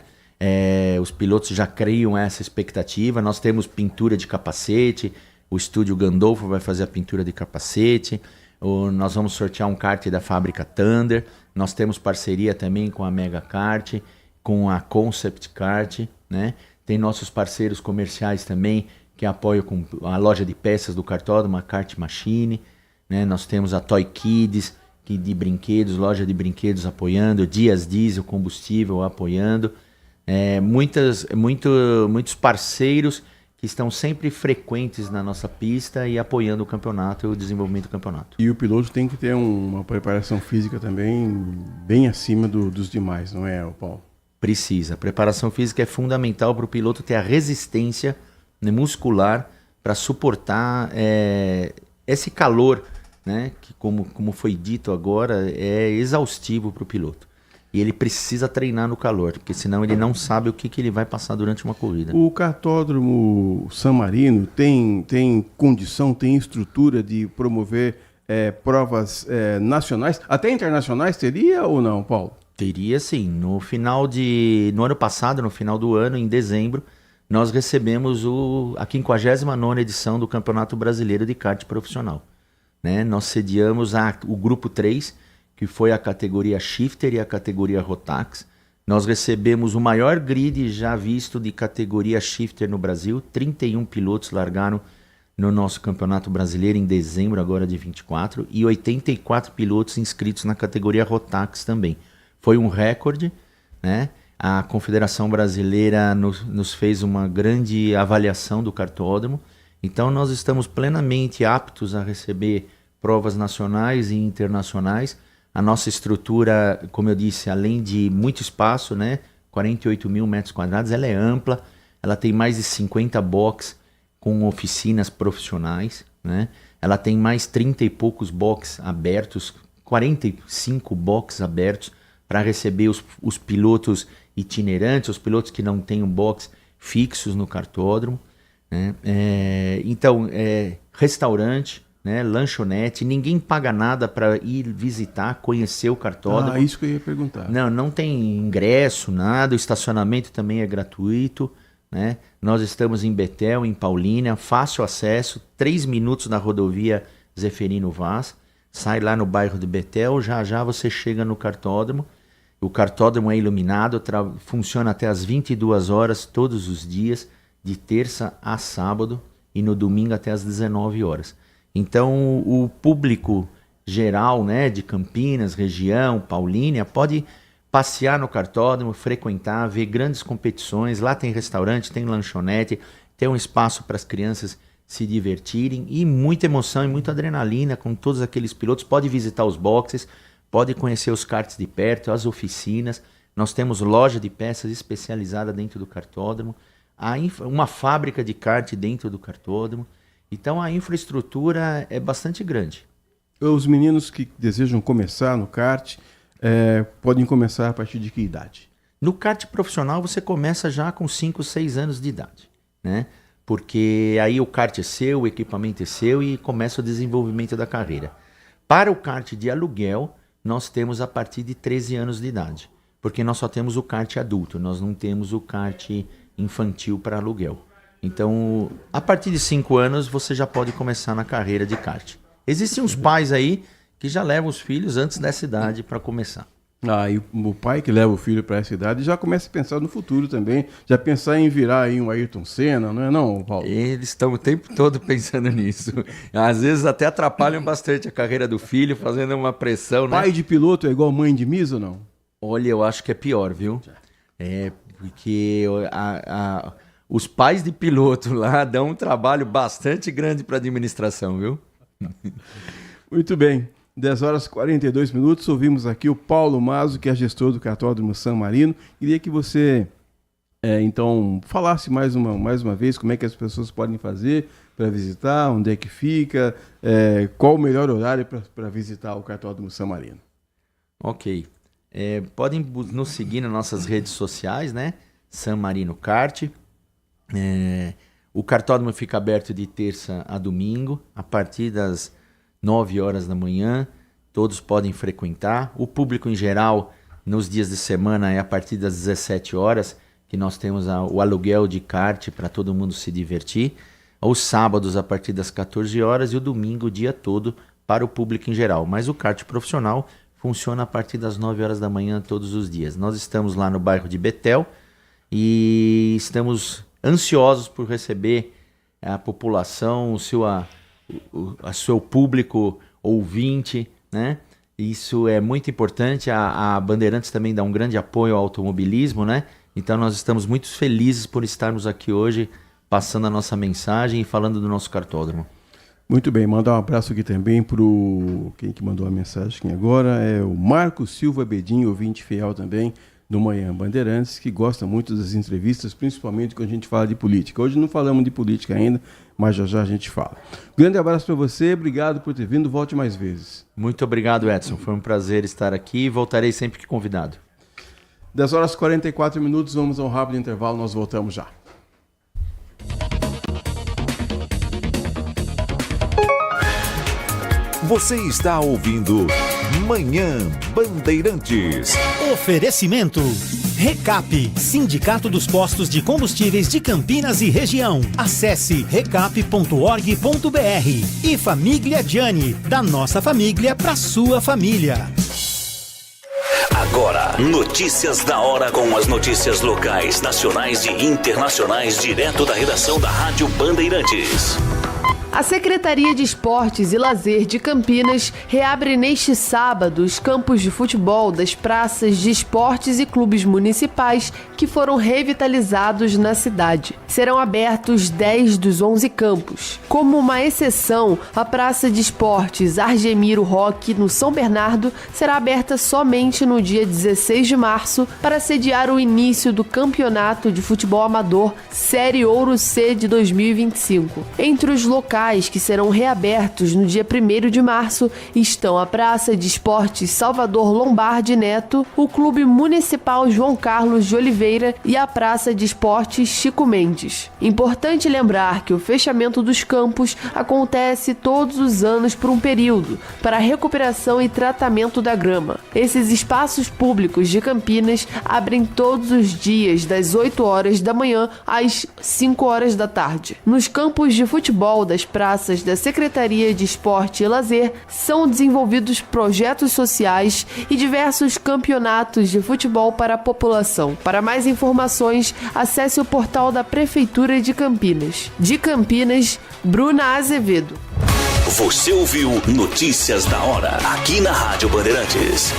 Os pilotos já criam essa expectativa. Nós temos pintura de capacete. O estúdio Gandolfo vai fazer a pintura de capacete. Nós vamos sortear um kart da fábrica Thunder. Nós temos parceria também com a Mega Kart, com a Concept Kart, né? Tem nossos parceiros comerciais também que apoiam com a loja de peças do kartódromo, a Kart Machine, né? Nós temos a Toy Kids, que de brinquedos, loja de brinquedos apoiando, Dias Diesel Combustível apoiando, muitos parceiros que estão sempre frequentes na nossa pista e apoiando o campeonato e o desenvolvimento do campeonato. E o piloto tem que ter uma preparação física também bem acima dos demais, não é, Paulo? Precisa. A preparação física é fundamental para o piloto ter a resistência, né, muscular para suportar esse calor, né, que como foi dito agora, é exaustivo para o piloto. E ele precisa treinar no calor, porque senão ele não sabe o que ele vai passar durante uma corrida. O kartódromo San Marino tem condição, tem estrutura de promover provas nacionais, até internacionais teria ou não, Paulo? Teria sim. No ano passado, no final do ano, em dezembro, nós recebemos a 59ª edição do Campeonato Brasileiro de Kart Profissional. Né? Nós sediamos o Grupo 3, que foi a categoria Shifter e a categoria Rotax. Nós recebemos o maior grid já visto de categoria Shifter no Brasil. 31 pilotos largaram no nosso Campeonato Brasileiro em dezembro agora de 24 e 84 pilotos inscritos na categoria Rotax também. Foi um recorde, né? A Confederação Brasileira nos fez uma grande avaliação do kartódromo. Então nós estamos plenamente aptos a receber provas nacionais e internacionais. A nossa estrutura, como eu disse, além de muito espaço, né, 48 mil metros quadrados, ela é ampla, ela tem mais de 50 boxes com oficinas profissionais, né? Ela tem mais 30 e poucos boxes abertos, 45 boxes abertos para receber os pilotos itinerantes, os pilotos que não têm um box fixos no kartódromo, né? Então, restaurante, né, lanchonete, ninguém paga nada para ir visitar, conhecer o kartódromo. Isso que eu ia perguntar. Não tem ingresso, nada, o estacionamento também é gratuito, né? Nós estamos em Betel, em Paulínia, fácil acesso, 3 minutos na rodovia Zeferino Vaz, sai lá no bairro de Betel, já você chega no kartódromo. O kartódromo é iluminado, funciona até às 22 horas todos os dias, de terça a sábado, e no domingo até às 19 horas. Então o público geral, né, de Campinas, região, Paulínia, pode passear no kartódromo, frequentar, ver grandes competições. Lá tem restaurante, tem lanchonete, tem um espaço para as crianças se divertirem e muita emoção e muita adrenalina com todos aqueles pilotos. Pode visitar os boxes, pode conhecer os karts de perto, as oficinas. Nós temos loja de peças especializada dentro do kartódromo, uma fábrica de kart dentro do kartódromo. Então a infraestrutura é bastante grande. Os meninos que desejam começar no kart podem começar a partir de que idade? No kart profissional você começa já com 5, 6 anos de idade, né? Porque aí o kart é seu, o equipamento é seu e começa o desenvolvimento da carreira. Para o kart de aluguel, nós temos a partir de 13 anos de idade, porque nós só temos o kart adulto, nós não temos o kart infantil para aluguel. Então, a partir de 5 anos, você já pode começar na carreira de kart. Existem uns pais aí que já levam os filhos antes dessa idade para começar. E o pai que leva o filho para essa idade já começa a pensar no futuro também, já pensar em virar aí um Ayrton Senna, não é não, Paulo? Eles estão o tempo todo pensando nisso. Às vezes até atrapalham bastante a carreira do filho, fazendo uma pressão, né? Pai de piloto é igual mãe de Miss ou não? Olha, eu acho que é pior, viu? Porque os pais de piloto lá dão um trabalho bastante grande para a administração, viu? Muito bem. 10 horas e 42 minutos, ouvimos aqui o Paulo Maso, que é gestor do kartódromo San Marino. Queria que você, então, falasse mais uma vez como é que as pessoas podem fazer para visitar, onde é que fica, qual o melhor horário para visitar o kartódromo San Marino. Ok. Podem nos seguir nas nossas redes sociais, né? San Marino Kart. O kartódromo fica aberto de terça a domingo, a partir das 9 horas da manhã, todos podem frequentar. O público em geral, nos dias de semana, é a partir das 17 horas, que nós temos o aluguel de kart para todo mundo se divertir. Aos sábados, a partir das 14 horas, e o domingo, o dia todo, para o público em geral. Mas o kart profissional funciona a partir das 9 horas da manhã todos os dias. Nós estamos lá no bairro de Betel e estamos ansiosos por receber a população, o seu público ouvinte, né? Isso é muito importante. A Bandeirantes também dá um grande apoio ao automobilismo, né? Então nós estamos muito felizes por estarmos aqui hoje, passando a nossa mensagem e falando do nosso kartódromo. Muito bem, mandar um abraço aqui também para quem que mandou a mensagem aqui agora, é o Marco Silva Bedinho, ouvinte fiel também do Manhã Bandeirantes, que gosta muito das entrevistas, principalmente quando a gente fala de política. Hoje não falamos de política ainda, mas já a gente fala. Grande abraço para você, obrigado por ter vindo, volte mais vezes. Muito obrigado, Edson, foi um prazer estar aqui e voltarei sempre que convidado. 10h44, vamos a um rápido intervalo, nós voltamos já. Você está ouvindo Manhã Bandeirantes. Oferecimento. Recap, Sindicato dos Postos de Combustíveis de Campinas e Região. Acesse recap.org.br. E Família Gianni, da nossa família para sua família. Agora, notícias da hora com as notícias locais, nacionais e internacionais, direto da redação da Rádio Bandeirantes. A Secretaria de Esportes e Lazer de Campinas reabre neste sábado os campos de futebol das praças de esportes e clubes municipais que foram revitalizados na cidade. Serão abertos 10 dos 11 campos. Como uma exceção, a Praça de Esportes Argemiro Roque, no São Bernardo, será aberta somente no dia 16 de março para sediar o início do Campeonato de Futebol Amador Série Ouro C de 2025. Entre os locais que serão reabertos no dia 1º de março estão a Praça de Esportes Salvador Lombardi Neto, o Clube Municipal João Carlos de Oliveira e a Praça de Esportes Chico Mendes. Importante lembrar que o fechamento dos campos acontece todos os anos por um período, para recuperação e tratamento da grama. Esses espaços públicos de Campinas abrem todos os dias das 8 horas da manhã às 5 horas da tarde. Nos campos de futebol das praças da Secretaria de Esporte e Lazer são desenvolvidos projetos sociais e diversos campeonatos de futebol para a população. Para mais informações, acesse o portal da Prefeitura de Campinas. De Campinas, Bruna Azevedo. Você ouviu Notícias da Hora, aqui na Rádio Bandeirantes.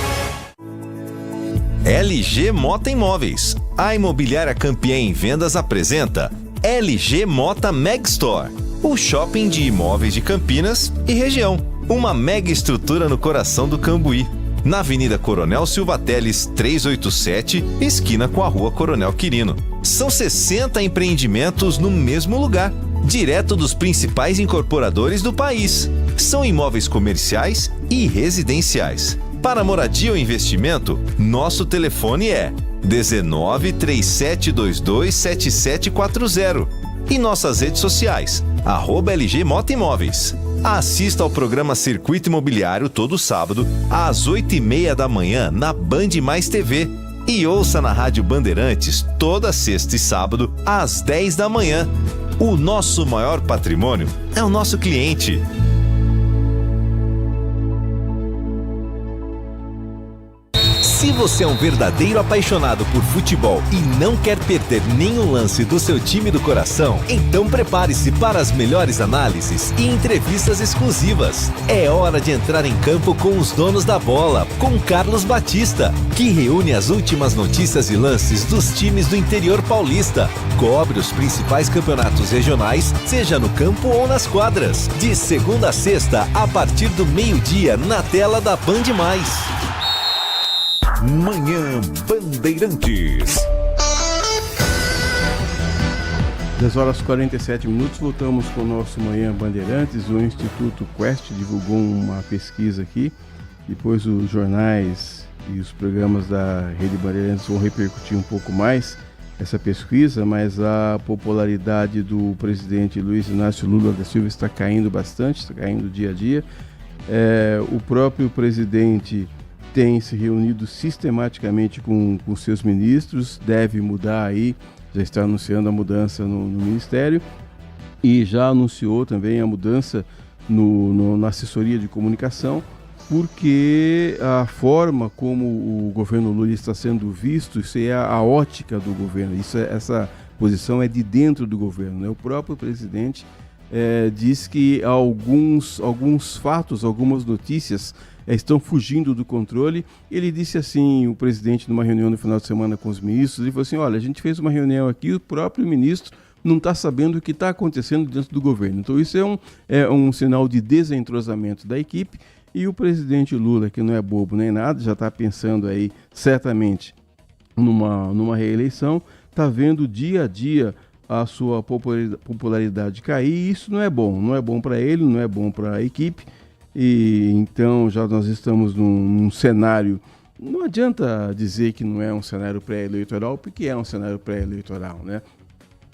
LG Mota Imóveis. A imobiliária campeã em vendas apresenta LG Mota Meg Store, o shopping de imóveis de Campinas e região. Uma mega estrutura no coração do Cambuí, na Avenida Coronel Silva Teles 387, esquina com a Rua Coronel Quirino. São 60 empreendimentos no mesmo lugar, direto dos principais incorporadores do país. São imóveis comerciais e residenciais. Para moradia ou investimento, nosso telefone é 19 3722 7740. E nossas redes sociais, @LG Mota Imóveis. Assista ao programa Circuito Imobiliário todo sábado, às 8h30 da manhã, na Band Mais TV. E ouça na Rádio Bandeirantes toda sexta e sábado, às 10 da manhã. O nosso maior patrimônio é o nosso cliente. Se você é um verdadeiro apaixonado por futebol e não quer perder nenhum lance do seu time do coração, então prepare-se para as melhores análises e entrevistas exclusivas. É hora de entrar em campo com os donos da bola, com Carlos Batista, que reúne as últimas notícias e lances dos times do interior paulista. Cobre os principais campeonatos regionais, seja no campo ou nas quadras. De segunda a sexta, a partir do meio-dia, na tela da Band Mais. Manhã Bandeirantes. 10h47, voltamos com o nosso Manhã Bandeirantes. O Instituto Quest divulgou uma pesquisa aqui, depois os jornais e os programas da Rede Bandeirantes vão repercutir um pouco mais essa pesquisa, mas a popularidade do presidente Luiz Inácio Lula da Silva está caindo bastante, está caindo dia a dia. O próprio presidente tem se reunido sistematicamente com seus ministros, deve mudar aí, já está anunciando a mudança no ministério e já anunciou também a mudança na assessoria de comunicação, porque a forma como o governo Lula está sendo visto, isso é a ótica do governo, essa posição é de dentro do governo, né? O próprio presidente diz que alguns fatos, algumas notícias estão fugindo do controle. Ele disse assim, o presidente, numa reunião no final de semana com os ministros, ele falou assim, olha, a gente fez uma reunião aqui, o próprio ministro não está sabendo o que está acontecendo dentro do governo. Então isso é um sinal de desentrosamento da equipe, e o presidente Lula, que não é bobo nem nada, já está pensando aí certamente numa reeleição, está vendo dia a dia a sua popularidade cair, e isso não é bom para ele, não é bom para a equipe. E então já nós estamos num cenário, não adianta dizer que não é um cenário pré-eleitoral, porque é um cenário pré-eleitoral, né?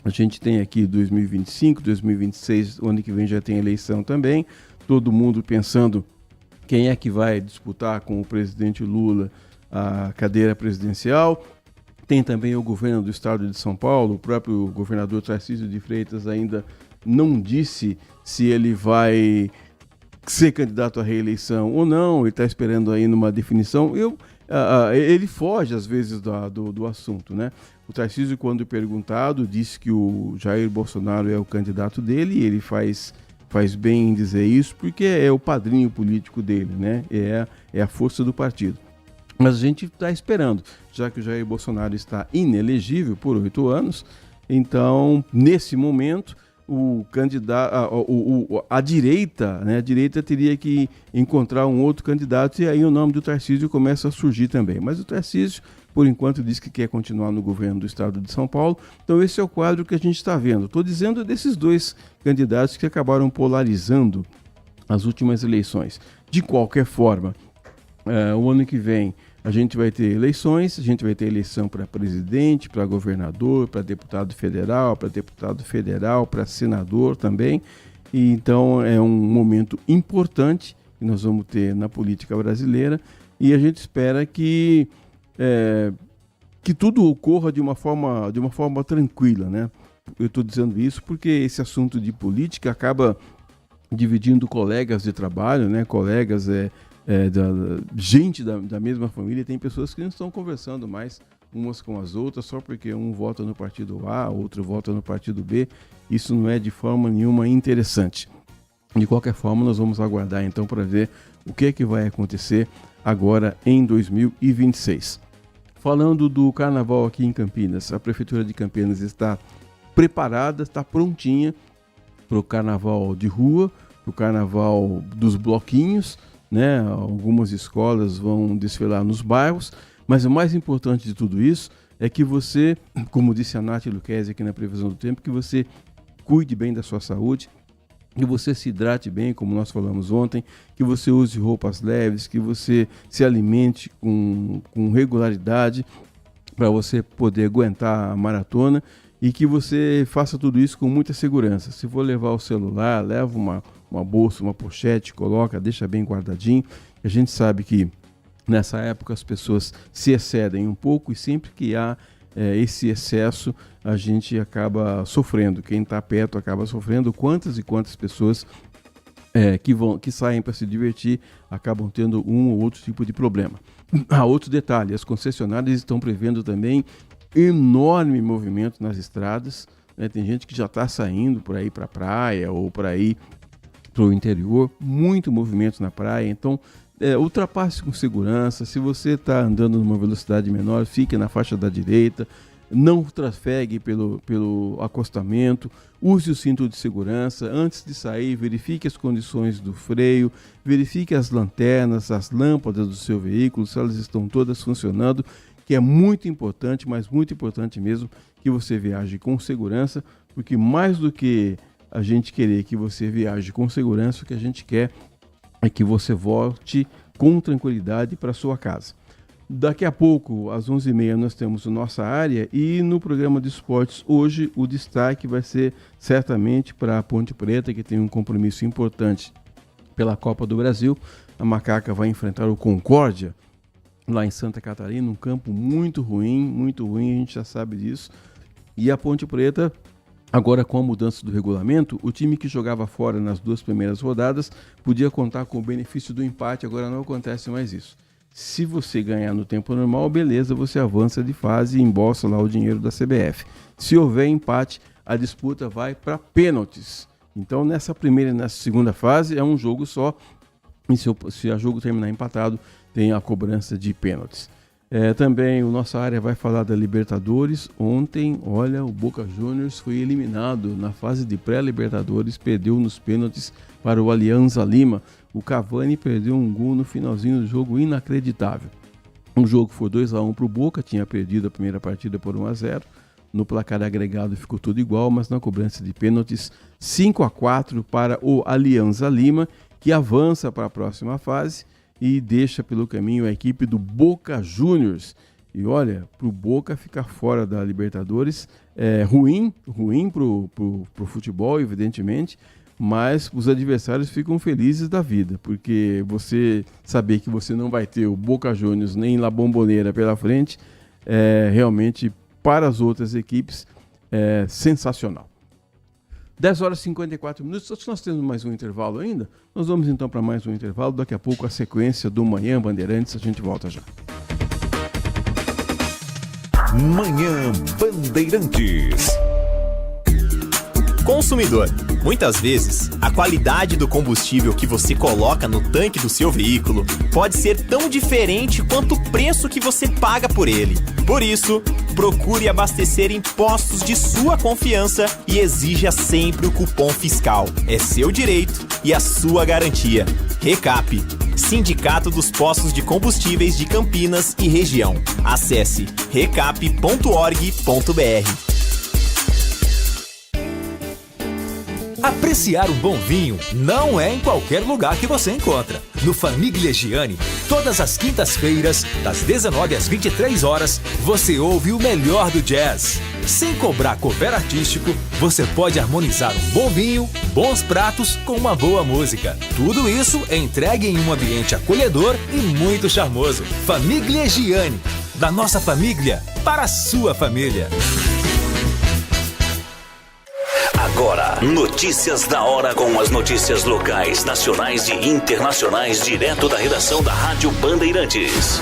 A gente tem aqui 2025, 2026, o ano que vem já tem eleição também, todo mundo pensando quem é que vai disputar com o presidente Lula a cadeira presidencial. Tem também o governo do estado de São Paulo, o próprio governador Tarcísio de Freitas ainda não disse se ele vai ser candidato à reeleição ou não, ele está esperando aí numa definição. Ele foge às vezes do assunto, né? O Tarcísio, quando perguntado, disse que o Jair Bolsonaro é o candidato dele, e ele faz bem em dizer isso, porque é o padrinho político dele, né? É a força do partido. Mas a gente está esperando, já que o Jair Bolsonaro está inelegível por 8 anos, então, nesse momento, a direita, né? A direita teria que encontrar um outro candidato, e aí o nome do Tarcísio começa a surgir também. Mas o Tarcísio, por enquanto, diz que quer continuar no governo do estado de São Paulo. Então esse é o quadro que a gente está vendo. Estou dizendo desses dois candidatos que acabaram polarizando as últimas eleições. De qualquer forma, o ano que vem a gente vai ter eleições, a gente vai ter eleição para presidente, para governador, para deputado federal, para senador também. E então é um momento importante que nós vamos ter na política brasileira, e a gente espera que tudo ocorra de uma forma tranquila, né? Eu estou dizendo isso porque esse assunto de política acaba dividindo colegas de trabalho, né? Colegas, gente da mesma família. Tem pessoas que não estão conversando mais umas com as outras só porque um vota no partido A, outro vota no partido B. Isso não é de forma nenhuma interessante. De qualquer forma, nós vamos aguardar então para ver o que é que vai acontecer agora em 2026. Falando do carnaval aqui em Campinas, a Prefeitura de Campinas está preparada, está prontinha para o carnaval de rua, para o carnaval dos bloquinhos, né? Algumas escolas vão desfilar nos bairros, mas o mais importante de tudo isso é que você, como disse a Nath Luquezzi aqui na Previsão do Tempo, que você cuide bem da sua saúde, que você se hidrate bem, como nós falamos ontem, que você use roupas leves, que você se alimente com regularidade para você poder aguentar a maratona, e que você faça tudo isso com muita segurança. Se for levar o celular, leva uma bolsa, uma pochete, coloca, deixa bem guardadinho. A gente sabe que nessa época as pessoas se excedem um pouco, e sempre que há esse excesso, a gente acaba sofrendo. Quem está perto acaba sofrendo. Quantas e quantas pessoas que saem para se divertir acabam tendo um ou outro tipo de problema. Há outro detalhe: as concessionárias estão prevendo também enorme movimento nas estradas, né? Tem gente que já está saindo por aí para a praia ou para ir para o interior, muito movimento na praia. Então ultrapasse com segurança. Se você está andando numa velocidade menor, fique na faixa da direita, não trafegue pelo acostamento, use o cinto de segurança. Antes de sair, verifique as condições do freio, verifique as lanternas, as lâmpadas do seu veículo, se elas estão todas funcionando, que é muito importante, mas muito importante mesmo, que você viaje com segurança, porque mais do que a gente querer que você viaje com segurança, o que a gente quer é que você volte com tranquilidade para sua casa. Daqui a pouco, às 11h30, nós temos a nossa área, e no programa de esportes hoje o destaque vai ser certamente para a Ponte Preta, que tem um compromisso importante pela Copa do Brasil. A Macaca vai enfrentar o Concórdia lá em Santa Catarina, um campo muito ruim, a gente já sabe disso. E a Ponte Preta Agora, com a mudança do regulamento, o time que jogava fora nas 2 primeiras rodadas podia contar com o benefício do empate. Agora não acontece mais isso. Se você ganhar no tempo normal, beleza, você avança de fase e embolsa lá o dinheiro da CBF. Se houver empate, a disputa vai para pênaltis. Então, nessa primeira e nessa segunda fase, é um jogo só. E se o jogo terminar empatado, tem a cobrança de pênaltis. Também o nossa área vai falar da Libertadores. Ontem, olha, o Boca Juniors foi eliminado na fase de pré-Libertadores, perdeu nos pênaltis para o Alianza Lima. O Cavani perdeu um gol no finalzinho do jogo, inacreditável. O jogo foi 2-1 para o Boca, tinha perdido a primeira partida por 1-0. No placar agregado ficou tudo igual, mas na cobrança de pênaltis 5-4 para o Alianza Lima, que avança para a próxima fase e deixa pelo caminho a equipe do Boca Juniors. E olha, para o Boca ficar fora da Libertadores é ruim para o futebol, evidentemente, mas os adversários ficam felizes da vida, porque você saber que você não vai ter o Boca Juniors nem La Bombonera pela frente, realmente para as outras equipes é sensacional. 10 horas e 54 minutos, nós temos mais um intervalo ainda. Nós vamos então para mais um intervalo, daqui a pouco a sequência do Manhã Bandeirantes, a gente volta já. Manhã Bandeirantes. Consumidor, muitas vezes, a qualidade do combustível que você coloca no tanque do seu veículo pode ser tão diferente quanto o preço que você paga por ele. Por isso, procure abastecer em postos de sua confiança e exija sempre o cupom fiscal. É seu direito e a sua garantia. Recap, Sindicato dos Postos de Combustíveis de Campinas e Região. Acesse recap.org.br. Apreciar um bom vinho não é em qualquer lugar que você encontra. No Famiglia Gianni, todas as quintas-feiras, das 19 às 23 horas, você ouve o melhor do jazz. Sem cobrar cover artístico, você pode harmonizar um bom vinho, bons pratos com uma boa música. Tudo isso é entregue em um ambiente acolhedor e muito charmoso. Famiglia Gianni, da nossa família para a sua família. Agora, notícias da hora com as notícias locais, nacionais e internacionais, direto da redação da Rádio Bandeirantes.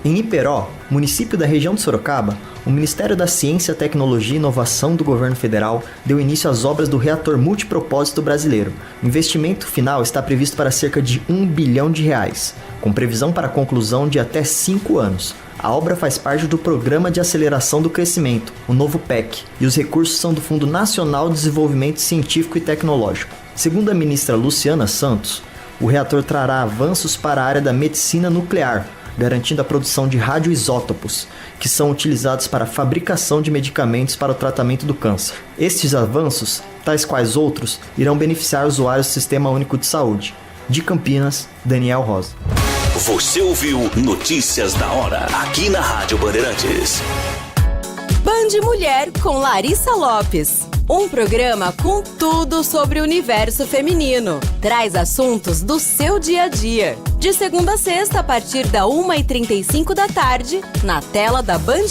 Em Iperó, município da região de Sorocaba, o Ministério da Ciência, Tecnologia e Inovação do Governo Federal deu início às obras do reator multipropósito brasileiro. O investimento final está previsto para cerca de R$1 bilhão, com previsão para conclusão de até 5 anos. A obra faz parte do Programa de Aceleração do Crescimento, o novo PEC, e os recursos são do Fundo Nacional de Desenvolvimento Científico e Tecnológico. Segundo a ministra Luciana Santos, o reator trará avanços para a área da medicina nuclear, garantindo a produção de radioisótopos, que são utilizados para a fabricação de medicamentos para o tratamento do câncer. Estes avanços, tais quais outros, irão beneficiar usuários do Sistema Único de Saúde. De Campinas, Daniel Rosa. Você ouviu Notícias da Hora, aqui na Rádio Bandeirantes. Band Mulher com Larissa Lopes. Um programa com tudo sobre o universo feminino. Traz assuntos do seu dia a dia. De segunda a sexta, a partir da 1h35 da tarde, na tela da Band+.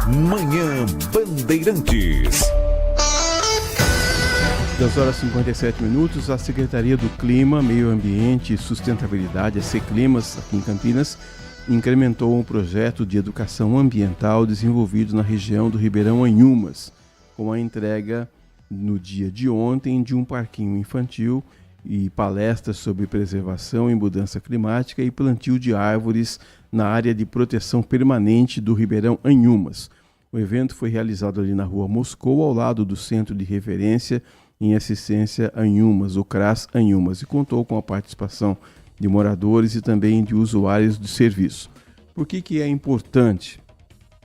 Manhã Bandeirantes. 10 horas e 57 minutos, a Secretaria do Clima, Meio Ambiente e Sustentabilidade, a Seclimas, aqui em Campinas, incrementou um projeto de educação ambiental desenvolvido na região do Ribeirão Anhumas, com a entrega no dia de ontem de um parquinho infantil e palestras sobre preservação e mudança climática e plantio de árvores na área de proteção permanente do Ribeirão Anhumas. O evento foi realizado ali na Rua Moscou, ao lado do Centro de Referência em Assistência Anhumas, o CRAS Anhumas, e contou com a participação de moradores e também de usuários do serviço. Por que é importante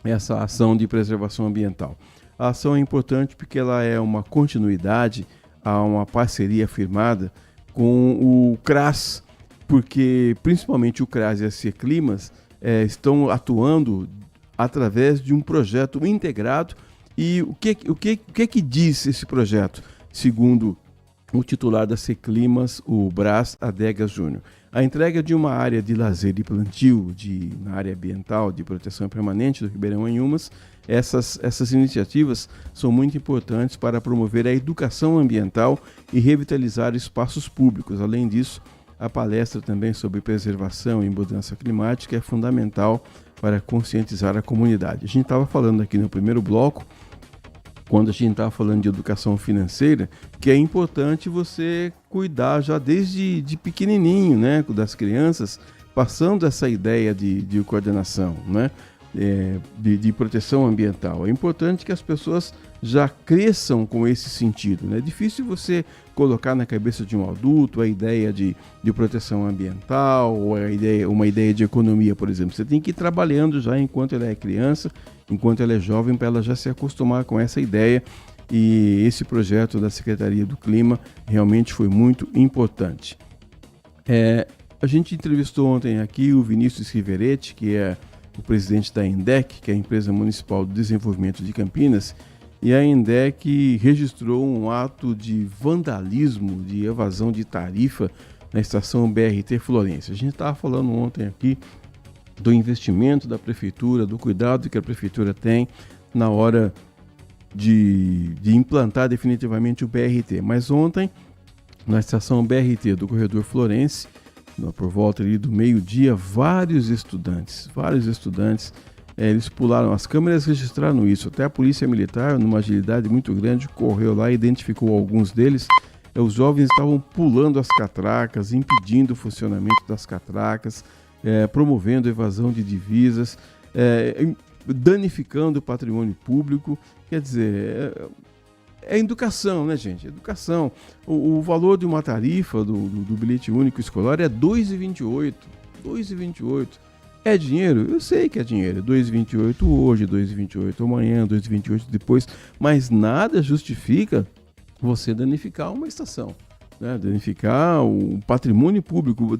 essa ação de preservação ambiental? A ação é importante porque ela é uma continuidade a uma parceria firmada com o CRAS, porque principalmente o CRAS e a Seclimas estão atuando através de um projeto integrado. E o que diz esse projeto? Segundo o titular da Seclimas, o Brás Adegas Júnior, A entrega de uma área de lazer e plantio na área ambiental de proteção permanente do Ribeirão Anhumas, essas iniciativas são muito importantes para promover a educação ambiental e revitalizar espaços públicos. Além disso, a palestra também sobre preservação e mudança climática é fundamental para conscientizar a comunidade. A gente estava falando aqui no primeiro bloco, quando a gente estava falando de educação financeira, que é importante você cuidar já desde pequenininho, né, das crianças, passando essa ideia de coordenação, né, de proteção ambiental. É importante que as pessoas já cresçam com esse sentido, né? É difícil você colocar na cabeça de um adulto a ideia de proteção ambiental ou uma ideia de economia, por exemplo. Você tem que ir trabalhando já enquanto ela é criança, enquanto ela é jovem, para ela já se acostumar com essa ideia. E esse projeto da Secretaria do Clima realmente foi muito importante. A gente entrevistou ontem aqui o Vinícius Riveretti, que é o presidente da ENDEC, que é a Empresa Municipal de Desenvolvimento de Campinas, e a ENDEC registrou um ato de vandalismo, de evasão de tarifa na estação BRT Florêncio. A gente estava falando ontem aqui do investimento da prefeitura, do cuidado que a prefeitura tem na hora de implantar definitivamente o BRT. Mas ontem, na estação BRT do corredor Florêncio, por volta ali do meio-dia, vários estudantes, eles pularam, as câmeras registraram isso, até a polícia militar, numa agilidade muito grande, correu lá e identificou alguns deles. Os jovens estavam pulando as catracas, impedindo o funcionamento das catracas, promovendo evasão de divisas, danificando o patrimônio público. Quer dizer, é educação, né, gente? Educação. O valor de uma tarifa do bilhete único escolar é R$ 2,28. R$ 2,28. É dinheiro? Eu sei que é dinheiro. 2,28 hoje, 2,28 amanhã, 2,28 depois. Mas nada justifica você danificar uma estação, né? Danificar o patrimônio público.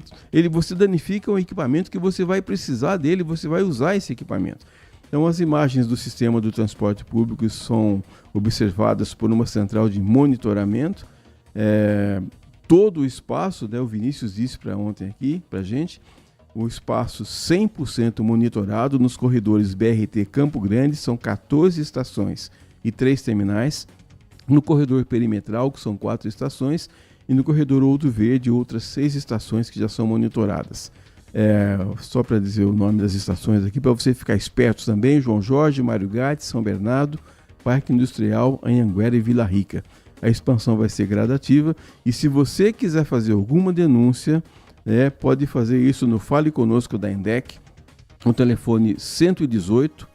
Você danifica um equipamento que você vai precisar dele, você vai usar esse equipamento. Então, as imagens do sistema do transporte público são observadas por uma central de monitoramento. Todo o espaço, né, o Vinícius disse ontem aqui para a gente, o espaço 100% monitorado nos corredores BRT Campo Grande, são 14 estações e 3 terminais. No corredor perimetral, que são 4 estações, e no corredor Ouro Verde, outras 6 estações que já são monitoradas. Só para dizer o nome das estações aqui, para você ficar esperto também: João Jorge, Mário Gatti, São Bernardo, Parque Industrial, Anhanguera e Vila Rica. A expansão vai ser gradativa, e se você quiser fazer alguma denúncia, pode fazer isso no Fale Conosco da ENDEC, no telefone 118,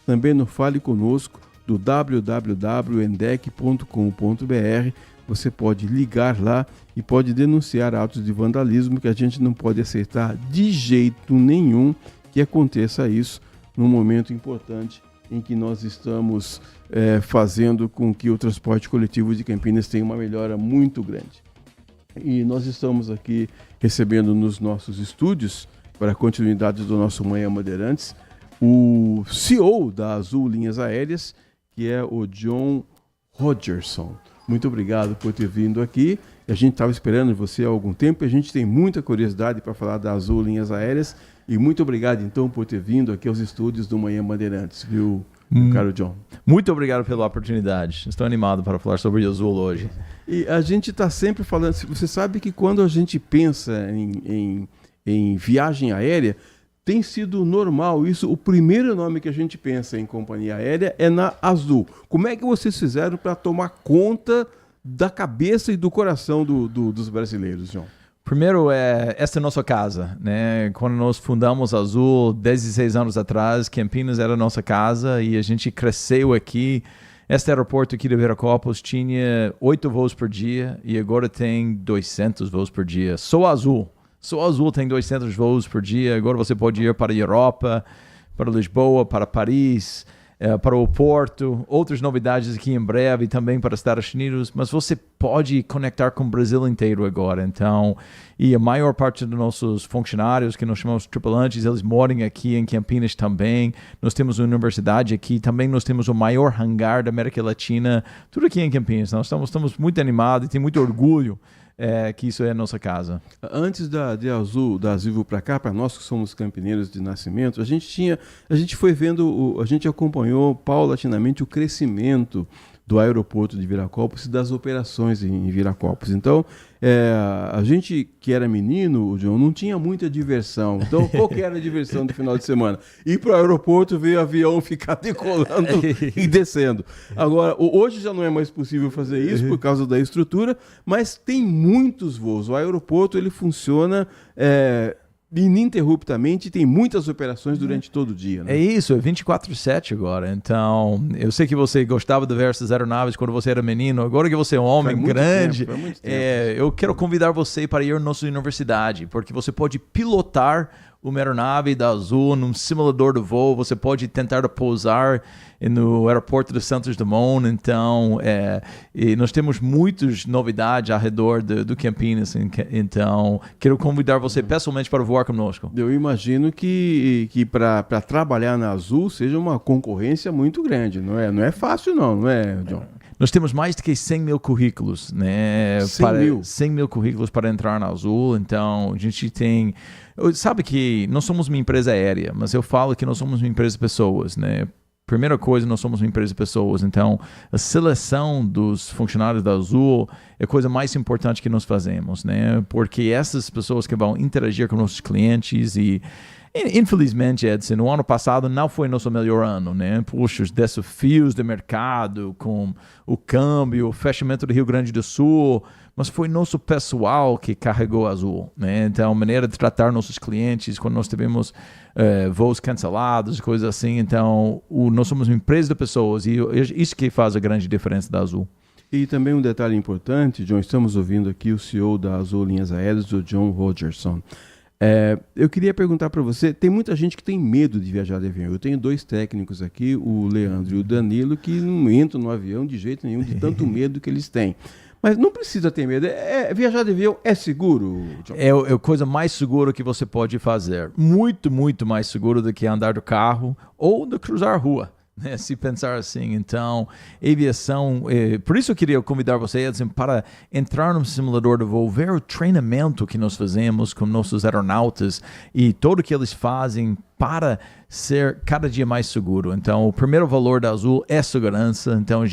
também no Fale Conosco do www.endec.com.br. Você pode ligar lá e pode denunciar atos de vandalismo, que a gente não pode aceitar de jeito nenhum que aconteça isso num momento importante em que nós estamos fazendo com que o transporte coletivo de Campinas tenha uma melhora muito grande. E nós estamos aqui recebendo nos nossos estúdios, para a continuidade do nosso Manhã Bandeirantes, o CEO da Azul Linhas Aéreas, que é o John Rogerson. Muito obrigado por ter vindo aqui. A gente estava esperando você há algum tempo e a gente tem muita curiosidade para falar da Azul Linhas Aéreas. E muito obrigado, então, por ter vindo aqui aos estúdios do Manhã Bandeirantes, viu, caro John? Muito obrigado pela oportunidade. Estou animado para falar sobre Azul hoje. E a gente está sempre falando... Você sabe que quando a gente pensa em viagem aérea, tem sido normal isso. O primeiro nome que a gente pensa em companhia aérea é na Azul. Como é que vocês fizeram para tomar conta da cabeça e do coração dos brasileiros, João? Primeiro, esta é a nossa casa, né? Quando nós fundamos a Azul, 16 anos atrás, Campinas era a nossa casa e a gente cresceu aqui. Este aeroporto aqui de Viracopos tinha 8 voos por dia e agora tem 200 voos por dia. Só a Azul tem 200 voos por dia. Agora você pode ir para a Europa, para Lisboa, para Paris, para o Porto. Outras novidades aqui em breve também para os Estados Unidos. Mas você pode conectar com o Brasil inteiro agora. Então, e a maior parte dos nossos funcionários, que nós chamamos de tripulantes, eles moram aqui em Campinas também. Nós temos uma universidade aqui. Também nós temos o maior hangar da América Latina. Tudo aqui em Campinas. Nós estamos muito animados e tem muito orgulho que isso é a nossa casa. Antes da Azul para cá, para nós que somos campineiros de nascimento, a gente foi vendo, a gente acompanhou paulatinamente o crescimento do aeroporto de Viracopos e das operações em Viracopos. Então, a gente que era menino, John, não tinha muita diversão. Então, qual que era a diversão do final de semana? Ir para o aeroporto, ver o avião ficar decolando e descendo. Agora, hoje já não é mais possível fazer isso por causa da estrutura, mas tem muitos voos. O aeroporto ele funciona ininterruptamente, tem muitas operações durante todo o dia. Né? É isso, é 24/7 agora. Então, eu sei que você gostava de ver essas aeronaves quando você era menino, agora que você é um homem grande, eu quero convidar você para ir à nossa universidade, porque você pode pilotar uma aeronave da Azul num simulador de voo, você pode tentar pousar no aeroporto de Santos Dumont. Então, e nós temos muitas novidades ao redor do Campinas, então quero convidar você pessoalmente para voar conosco. Eu imagino que para trabalhar na Azul seja uma concorrência muito grande, não é? Não é fácil não é, John? Nós temos mais de que 100 mil currículos, né? 100 mil currículos para entrar na Azul. Então, a gente tem... Sabe que nós somos uma empresa aérea, mas eu falo que nós somos uma empresa de pessoas, né? Primeira coisa, nós somos uma empresa de pessoas. Então, a seleção dos funcionários da Azul é a coisa mais importante que nós fazemos, né? Porque essas pessoas que vão interagir com nossos clientes e infelizmente, Edson, no ano passado não foi nosso melhor ano, né? Puxa, os desafios de mercado com o câmbio, o fechamento do Rio Grande do Sul, mas foi nosso pessoal que carregou a Azul, né? Então, a maneira de tratar nossos clientes, quando nós tivemos voos cancelados, coisas assim. Então, nós somos uma empresa de pessoas e isso que faz a grande diferença da Azul. E também um detalhe importante, John, estamos ouvindo aqui o CEO da Azul Linhas Aéreas, o John Rogerson. Eu queria perguntar para você, tem muita gente que tem medo de viajar de avião. Eu tenho 2 técnicos aqui, o Leandro e o Danilo, que não entram no avião de jeito nenhum, de tanto medo que eles têm. Mas não precisa ter medo. Viajar de avião é seguro, John? É a coisa mais segura que você pode fazer. Muito, muito mais seguro do que andar do carro ou de cruzar a rua. Né, se pensar assim. Então, aviação, por isso eu queria convidar você, Edson, para entrar no simulador de voo, ver o treinamento que nós fazemos com nossos aeronautas e tudo que eles fazem para ser cada dia mais seguro. Então, o primeiro valor da Azul é segurança. Então,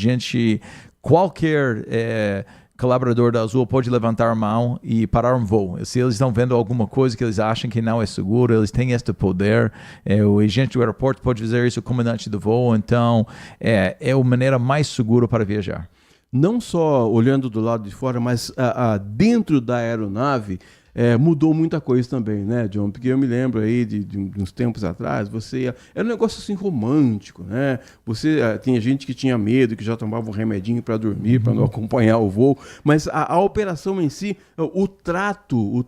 qualquer colaborador da Azul pode levantar a mão e parar um voo. Se eles estão vendo alguma coisa que eles acham que não é seguro, eles têm este poder. O agente do aeroporto pode fazer isso, o comandante do voo. Então, é a maneira mais segura para viajar. Não só olhando do lado de fora, mas dentro da aeronave, mudou muita coisa também, né, John? Porque eu me lembro aí de uns tempos atrás, era um negócio assim romântico, né? Tinha gente que tinha medo, que já tomava um remedinho para dormir, para não acompanhar o voo, mas a operação em si, o trato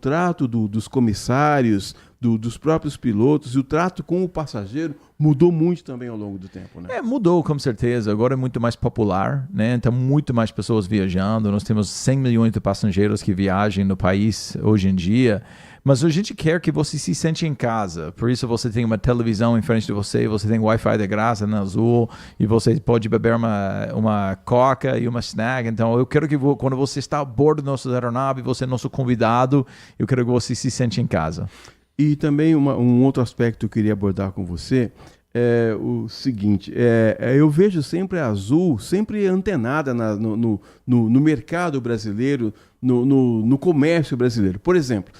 dos comissários, dos próprios pilotos e o trato com o passageiro mudou muito também ao longo do tempo, né? Mudou com certeza. Agora é muito mais popular, né? Então, muito mais pessoas viajando. Nós temos 100 milhões de passageiros que viajam no país hoje em dia. Mas a gente quer que você se sente em casa. Por isso você tem uma televisão em frente de você tem Wi-Fi de graça na Azul e você pode beber uma coca e uma snack. Então, eu quero que quando você está a bordo da nossa aeronave, você é nosso convidado, eu quero que você se sente em casa. E também um outro aspecto que eu queria abordar com você é o seguinte, eu vejo sempre a Azul sempre antenada no mercado brasileiro, no comércio brasileiro. Por exemplo,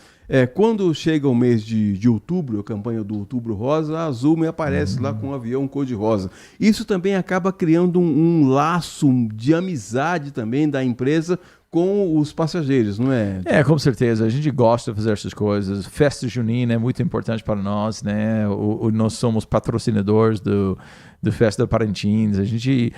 quando chega o mês de outubro, a campanha do Outubro Rosa, a Azul me aparece lá com um avião cor-de-rosa. Isso também acaba criando um laço de amizade também da empresa com os passageiros, não é? Com certeza. A gente gosta de fazer essas coisas. Festa junina é muito importante para nós, né? Nós somos patrocinadores do Festa de Parintins. A gente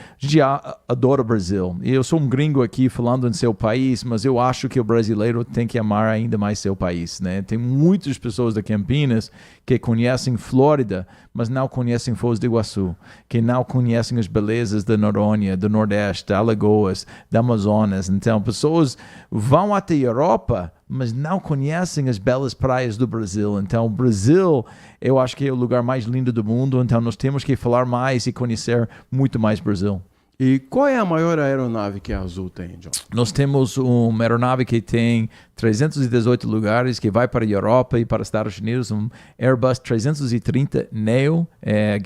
adora o Brasil. E eu sou um gringo aqui falando em seu país, mas eu acho que o brasileiro tem que amar ainda mais seu país, né? Tem muitas pessoas da Campinas que conhecem Flórida, mas não conhecem Foz do Iguaçu, que não conhecem as belezas da Noronha, do Nordeste, da Alagoas, da Amazonas. Então, pessoas vão até a Europa, mas não conhecem as belas praias do Brasil. Então, o Brasil, eu acho que é o lugar mais lindo do mundo. Então, nós temos que falar mais e conhecer muito mais Brasil. E qual é a maior aeronave que a Azul tem, John? Nós temos uma aeronave que tem 318 lugares, que vai para a Europa e para os Estados Unidos, um Airbus 330 Neo,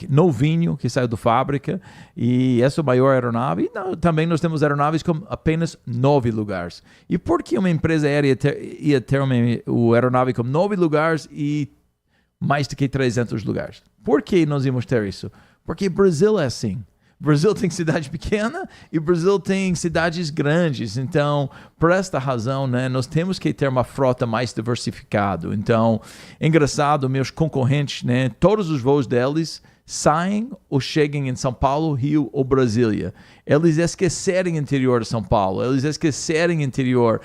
novinho, que saiu da fábrica, e essa é a maior aeronave. E também nós temos aeronaves com apenas 9 lugares. E por que uma empresa aérea ia ter uma aeronave com 9 lugares e mais do que 300 lugares? Por que nós íamos ter isso? Porque o Brasil é assim. Brasil tem cidade pequena e o Brasil tem cidades grandes. Então, por esta razão, né, nós temos que ter uma frota mais diversificada. Então, é engraçado, meus concorrentes, né, todos os voos deles saem ou chegam em São Paulo, Rio ou Brasília. Eles esquecerem o interior de São Paulo, eles esquecerem o interior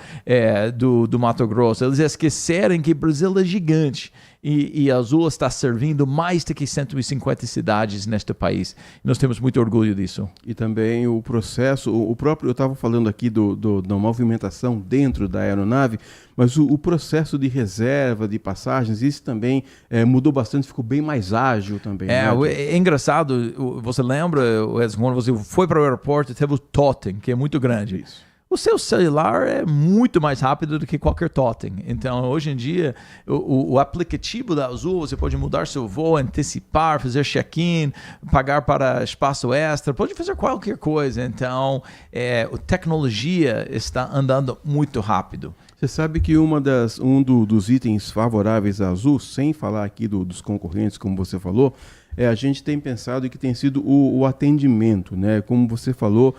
do Mato Grosso, eles esquecerem que o Brasil é gigante. E a Azul está servindo mais do que 150 cidades neste país. Nós temos muito orgulho disso. E também o processo, o próprio, eu estava falando aqui da movimentação dentro da aeronave, mas o processo de reserva de passagens, isso também mudou bastante, ficou bem mais ágil também. É engraçado, você lembra, quando você foi para o aeroporto, teve o totem, que é muito grande. Isso. O seu celular é muito mais rápido do que qualquer totem. Então, hoje em dia, o aplicativo da Azul, você pode mudar seu voo, antecipar, fazer check-in, pagar para espaço extra, pode fazer qualquer coisa. Então, a tecnologia está andando muito rápido. Você sabe que um dos itens favoráveis à Azul, sem falar aqui dos concorrentes, como você falou, a gente tem pensado que tem sido o atendimento, né? Como você falou,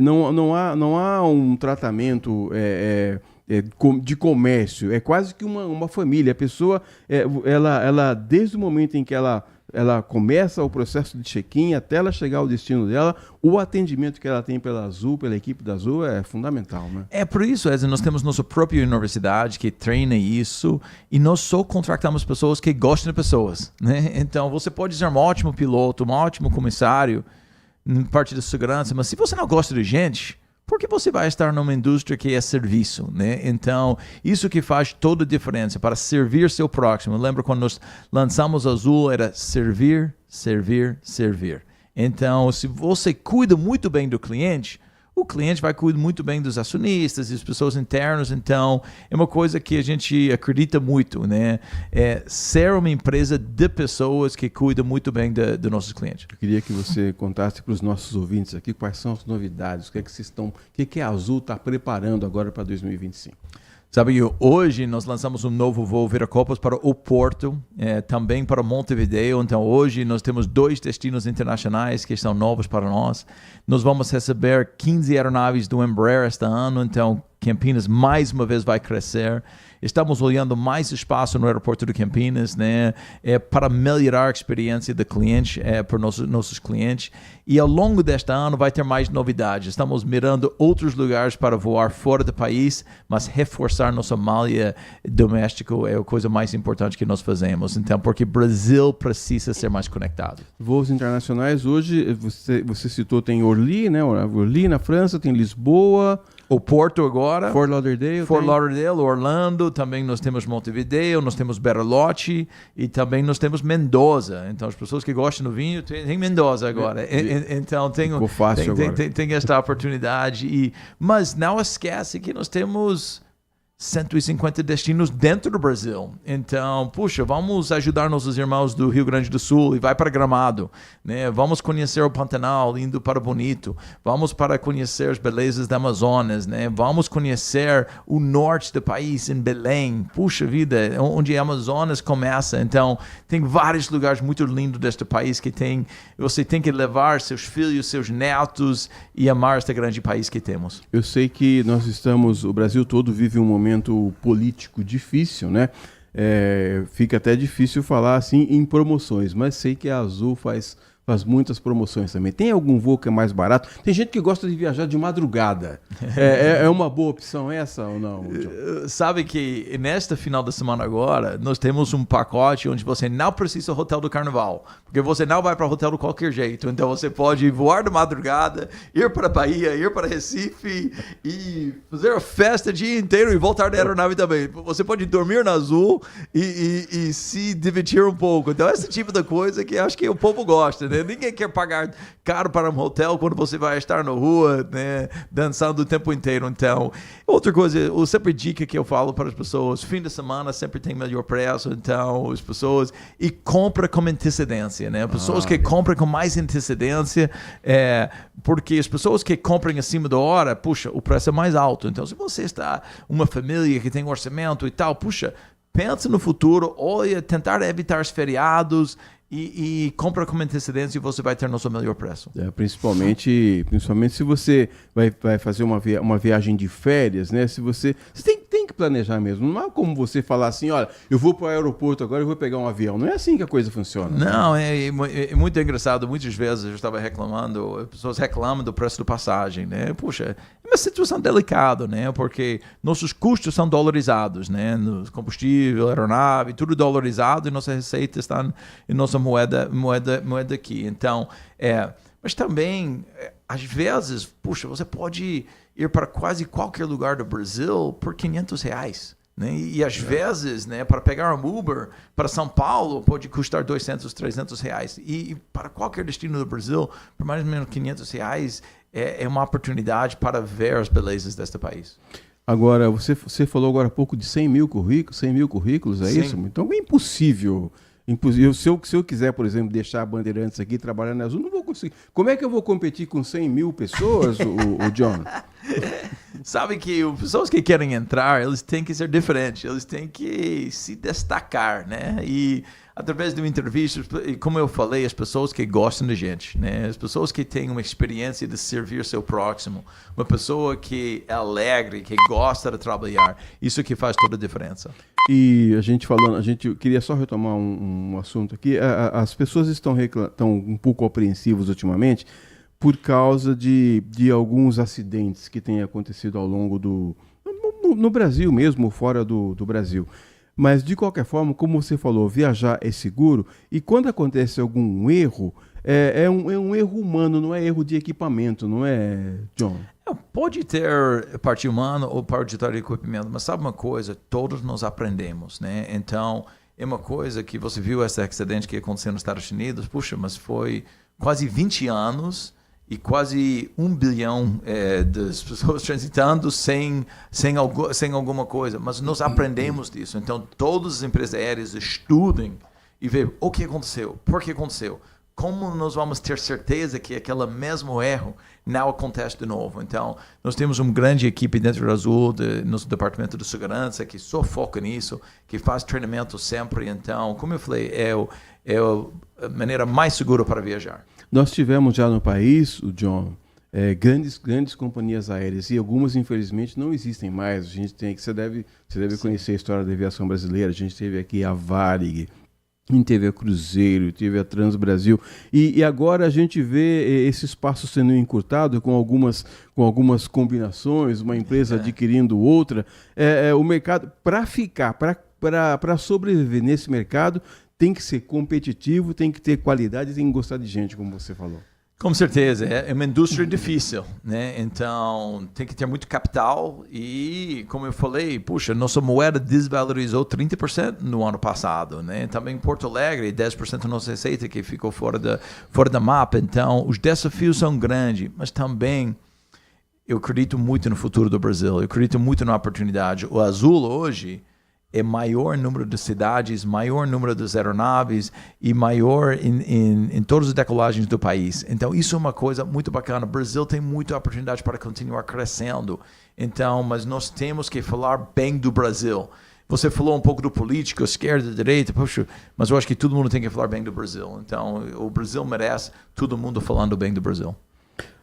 não há um tratamento de comércio, é quase que uma família. A pessoa, ela desde o momento em que ela começa o processo de check-in até ela chegar ao destino dela, o atendimento que ela tem pela Azul, pela equipe da Azul, é fundamental, né? É por isso, nós temos nossa própria universidade que treina isso e nós só contratamos pessoas que gostam de pessoas, né? Então, você pode ser um ótimo piloto, um ótimo comissário, parte da segurança, mas se você não gosta de gente, por que você vai estar numa indústria que é serviço, né? Então, isso que faz toda a diferença para servir seu próximo. Lembra quando nós lançamos Azul, era servir, servir, servir. Então, se você cuida muito bem do cliente, o cliente vai cuidar muito bem dos acionistas e das pessoas internas. Então, é uma coisa que a gente acredita muito, né? Ser uma empresa de pessoas que cuida muito bem dos nossos clientes. Eu queria que você contasse para os nossos ouvintes aqui quais são as novidades, o que a Azul está preparando agora para 2025. Sabe, hoje nós lançamos um novo voo Viracopos para o Porto, também para Montevideo. Então, hoje nós temos 2 destinos internacionais que são novos para nós. Nós vamos receber 15 aeronaves do Embraer este ano, então Campinas mais uma vez vai crescer. Estamos olhando mais espaço no aeroporto de Campinas, né, para melhorar a experiência do cliente, para nossos clientes. E ao longo deste ano vai ter mais novidades. Estamos mirando outros lugares para voar fora do país, mas reforçar nossa malha doméstica é a coisa mais importante que nós fazemos. Então, porque o Brasil precisa ser mais conectado. Voos internacionais hoje, você citou, tem Orly, né? Orly na França, tem Lisboa. O Porto agora. Fort Lauderdale, Orlando, também nós temos Montevideo, nós temos Bariloche e também nós temos Mendoza. Então, as pessoas que gostam do vinho, tem Mendoza agora. Então, tem esta oportunidade. Mas não esquece que nós temos 150 destinos dentro do Brasil. Então, puxa, vamos ajudar nossos irmãos do Rio Grande do Sul e vai para Gramado, né? Vamos conhecer o Pantanal, indo para Bonito. Vamos para conhecer as belezas da Amazonas, né? Vamos conhecer o norte do país, em Belém. Puxa vida, onde a Amazonas começa. Então, tem vários lugares muito lindos deste país que você tem que levar seus filhos, seus netos e amar este grande país que temos. Eu sei que o Brasil todo vive um momento político difícil, né? Fica até difícil falar assim em promoções, mas sei que a Azul faz muitas promoções também. Tem algum voo que é mais barato? Tem gente que gosta de viajar de madrugada. É uma boa opção essa ou não, John? Sabe que nesta final da semana agora, nós temos um pacote onde você não precisa do hotel do carnaval, porque você não vai para o hotel de qualquer jeito. Então você pode voar de madrugada, ir para a Bahia, ir para Recife e fazer a festa o dia inteiro e voltar da aeronave também. Você pode dormir na Azul e se divertir um pouco. Então esse tipo de coisa que acho que o povo gosta, né? né? Ninguém quer pagar caro para um hotel quando você vai estar na rua, né? Dançando o tempo inteiro. Então, outra coisa, sempre dica que eu falo para as pessoas, fim de semana sempre tem melhor preço, então as pessoas, e compra com antecedência, né? Pessoas que compram com mais antecedência, porque as pessoas que compram acima da hora, puxa, o preço é mais alto. Então, se você está uma família que tem orçamento e tal, puxa, pensa no futuro, olha, tentar evitar os feriados e compra com antecedência e você vai ter nosso melhor preço. Principalmente se você vai fazer uma viagem de férias, né? Se você tem que planejar mesmo. Não é como você falar assim, olha, eu vou para o aeroporto agora e vou pegar um avião. Não é assim que a coisa funciona. Não, é muito engraçado. Muitas vezes eu estava reclamando, as pessoas reclamam do preço da passagem, né? Puxa, é uma situação delicada, né? Porque nossos custos são dolarizados, né? No combustível, aeronave, tudo dolarizado e nossa receita está em nossa moeda aqui. Então, mas também, às vezes, puxa, você pode ir para quase qualquer lugar do Brasil por R$500, né? E às vezes, né, para pegar um Uber para São Paulo pode custar R$200, R$300. E para qualquer destino do Brasil, por mais ou menos R$500, é uma oportunidade para ver as belezas deste país. Agora, você falou agora há pouco de 100 mil currículos, é isso? Então é impossível. Se eu quiser, por exemplo, deixar a Bandeirantes aqui trabalhando na Azul, não vou conseguir. Como é que eu vou competir com 100 mil pessoas, o John? Sabe que as pessoas que querem entrar, eles têm que ser diferentes, eles têm que se destacar, né? E através de uma entrevista, como eu falei, as pessoas que gostam da gente, né? As pessoas que têm uma experiência de servir seu próximo, uma pessoa que é alegre, que gosta de trabalhar, isso que faz toda a diferença. E a gente queria só retomar um assunto aqui. As pessoas estão um pouco apreensivas ultimamente por causa de alguns acidentes que têm acontecido ao longo no Brasil mesmo, fora do Brasil. Mas, de qualquer forma, como você falou, viajar é seguro e quando acontece algum erro, é um erro humano, não é erro de equipamento, não é, John? Pode ter parte humana ou parte de equipamento, mas sabe uma coisa? Todos nós aprendemos, né? Então, é uma coisa que você viu esse acidente que aconteceu nos Estados Unidos, puxa, mas foi quase 20 anos e quase 1 bilhão das pessoas transitando sem alguma coisa. Mas nós aprendemos disso. Então, todas as empresas aéreas estudem e veem o que aconteceu, por que aconteceu. Como nós vamos ter certeza que aquele mesmo erro não acontece de novo? Então, nós temos uma grande equipe dentro do Azul, nosso departamento de segurança, que só foca nisso, que faz treinamento sempre. Então, como eu falei, é a maneira mais segura para viajar. Nós tivemos já no país, o John, grandes companhias aéreas e algumas, infelizmente, não existem mais. Você deve conhecer a história da aviação brasileira. A gente teve aqui a Varig, teve a Cruzeiro, teve a Transbrasil, e agora a gente vê esse espaço sendo encurtado com algumas combinações, uma empresa adquirindo outra. O mercado, para sobreviver nesse mercado, tem que ser competitivo, tem que ter qualidade, tem que gostar de gente, como você falou. Com certeza, é uma indústria difícil, né? Então tem que ter muito capital e, como eu falei, puxa, nossa moeda desvalorizou 30% no ano passado, né? Também em Porto Alegre, 10% da nossa receita que ficou fora da mapa. Então os desafios são grandes, mas também eu acredito muito no futuro do Brasil, eu acredito muito na oportunidade. O Azul hoje é maior número de cidades, maior número de aeronaves e maior em todas as decolagens do país. Então, isso é uma coisa muito bacana. O Brasil tem muita oportunidade para continuar crescendo. Então, mas nós temos que falar bem do Brasil. Você falou um pouco do político, esquerda, direita, poxa, mas eu acho que todo mundo tem que falar bem do Brasil. Então, o Brasil merece todo mundo falando bem do Brasil.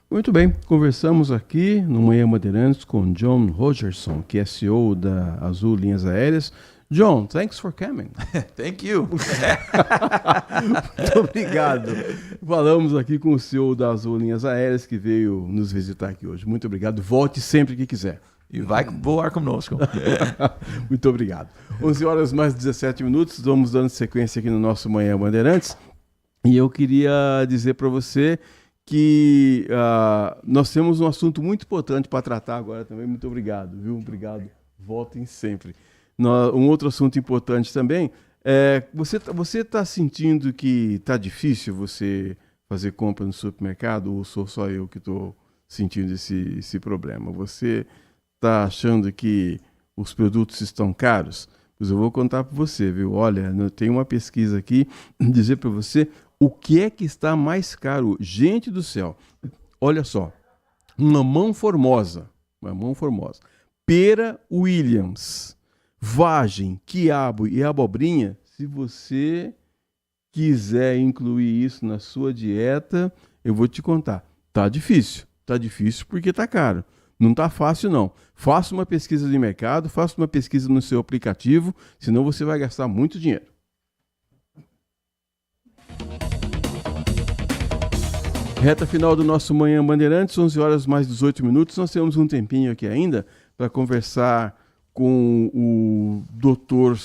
Muito bem, conversamos aqui no Manhã Bandeirantes com John Rogerson, que é CEO da Azul Linhas Aéreas. John, thanks for coming. Thank you. Muito obrigado. Falamos aqui com o CEO da Azul Linhas Aéreas, que veio nos visitar aqui hoje. Muito obrigado. Volte sempre que quiser. E vai voar conosco. Muito obrigado. 11 horas mais 17 minutos. Vamos dando sequência aqui no nosso Manhã Bandeirantes. E eu queria dizer para você que nós temos um assunto muito importante para tratar agora também. Muito obrigado, viu? Obrigado. Voltem sempre. Um outro assunto importante também é você está sentindo que está difícil você fazer compra no supermercado ou sou só eu que estou sentindo esse problema? Você está achando que os produtos estão caros? Pois eu vou contar para você, viu? Olha, eu tenho uma pesquisa aqui, dizer para você o que é que está mais caro. Gente do céu, olha só, mamão formosa, pera Williams, vagem, quiabo e abobrinha. Se você quiser incluir isso na sua dieta, eu vou te contar. Tá difícil porque tá caro. Não tá fácil não. Faça uma pesquisa de mercado, faça uma pesquisa no seu aplicativo, senão você vai gastar muito dinheiro. Reta final do nosso Manhã Bandeirantes, 11 horas mais 18 minutos. Nós temos um tempinho aqui ainda para conversar com o doutor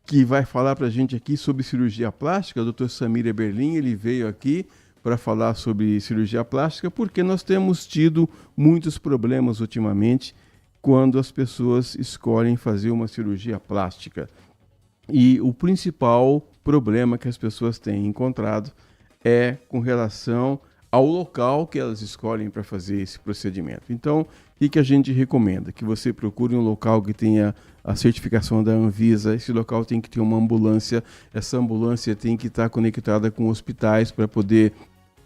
que vai falar para a gente aqui sobre cirurgia plástica, o doutor Samir Eberlin. Ele veio aqui para falar sobre cirurgia plástica porque nós temos tido muitos problemas ultimamente quando as pessoas escolhem fazer uma cirurgia plástica. E o principal problema que as pessoas têm encontrado é com relação ao local que elas escolhem para fazer esse procedimento. Então, o que a gente recomenda? Que você procure um local que tenha a certificação da Anvisa. Esse local tem que ter uma ambulância. Essa ambulância tem que estar conectada com hospitais para poder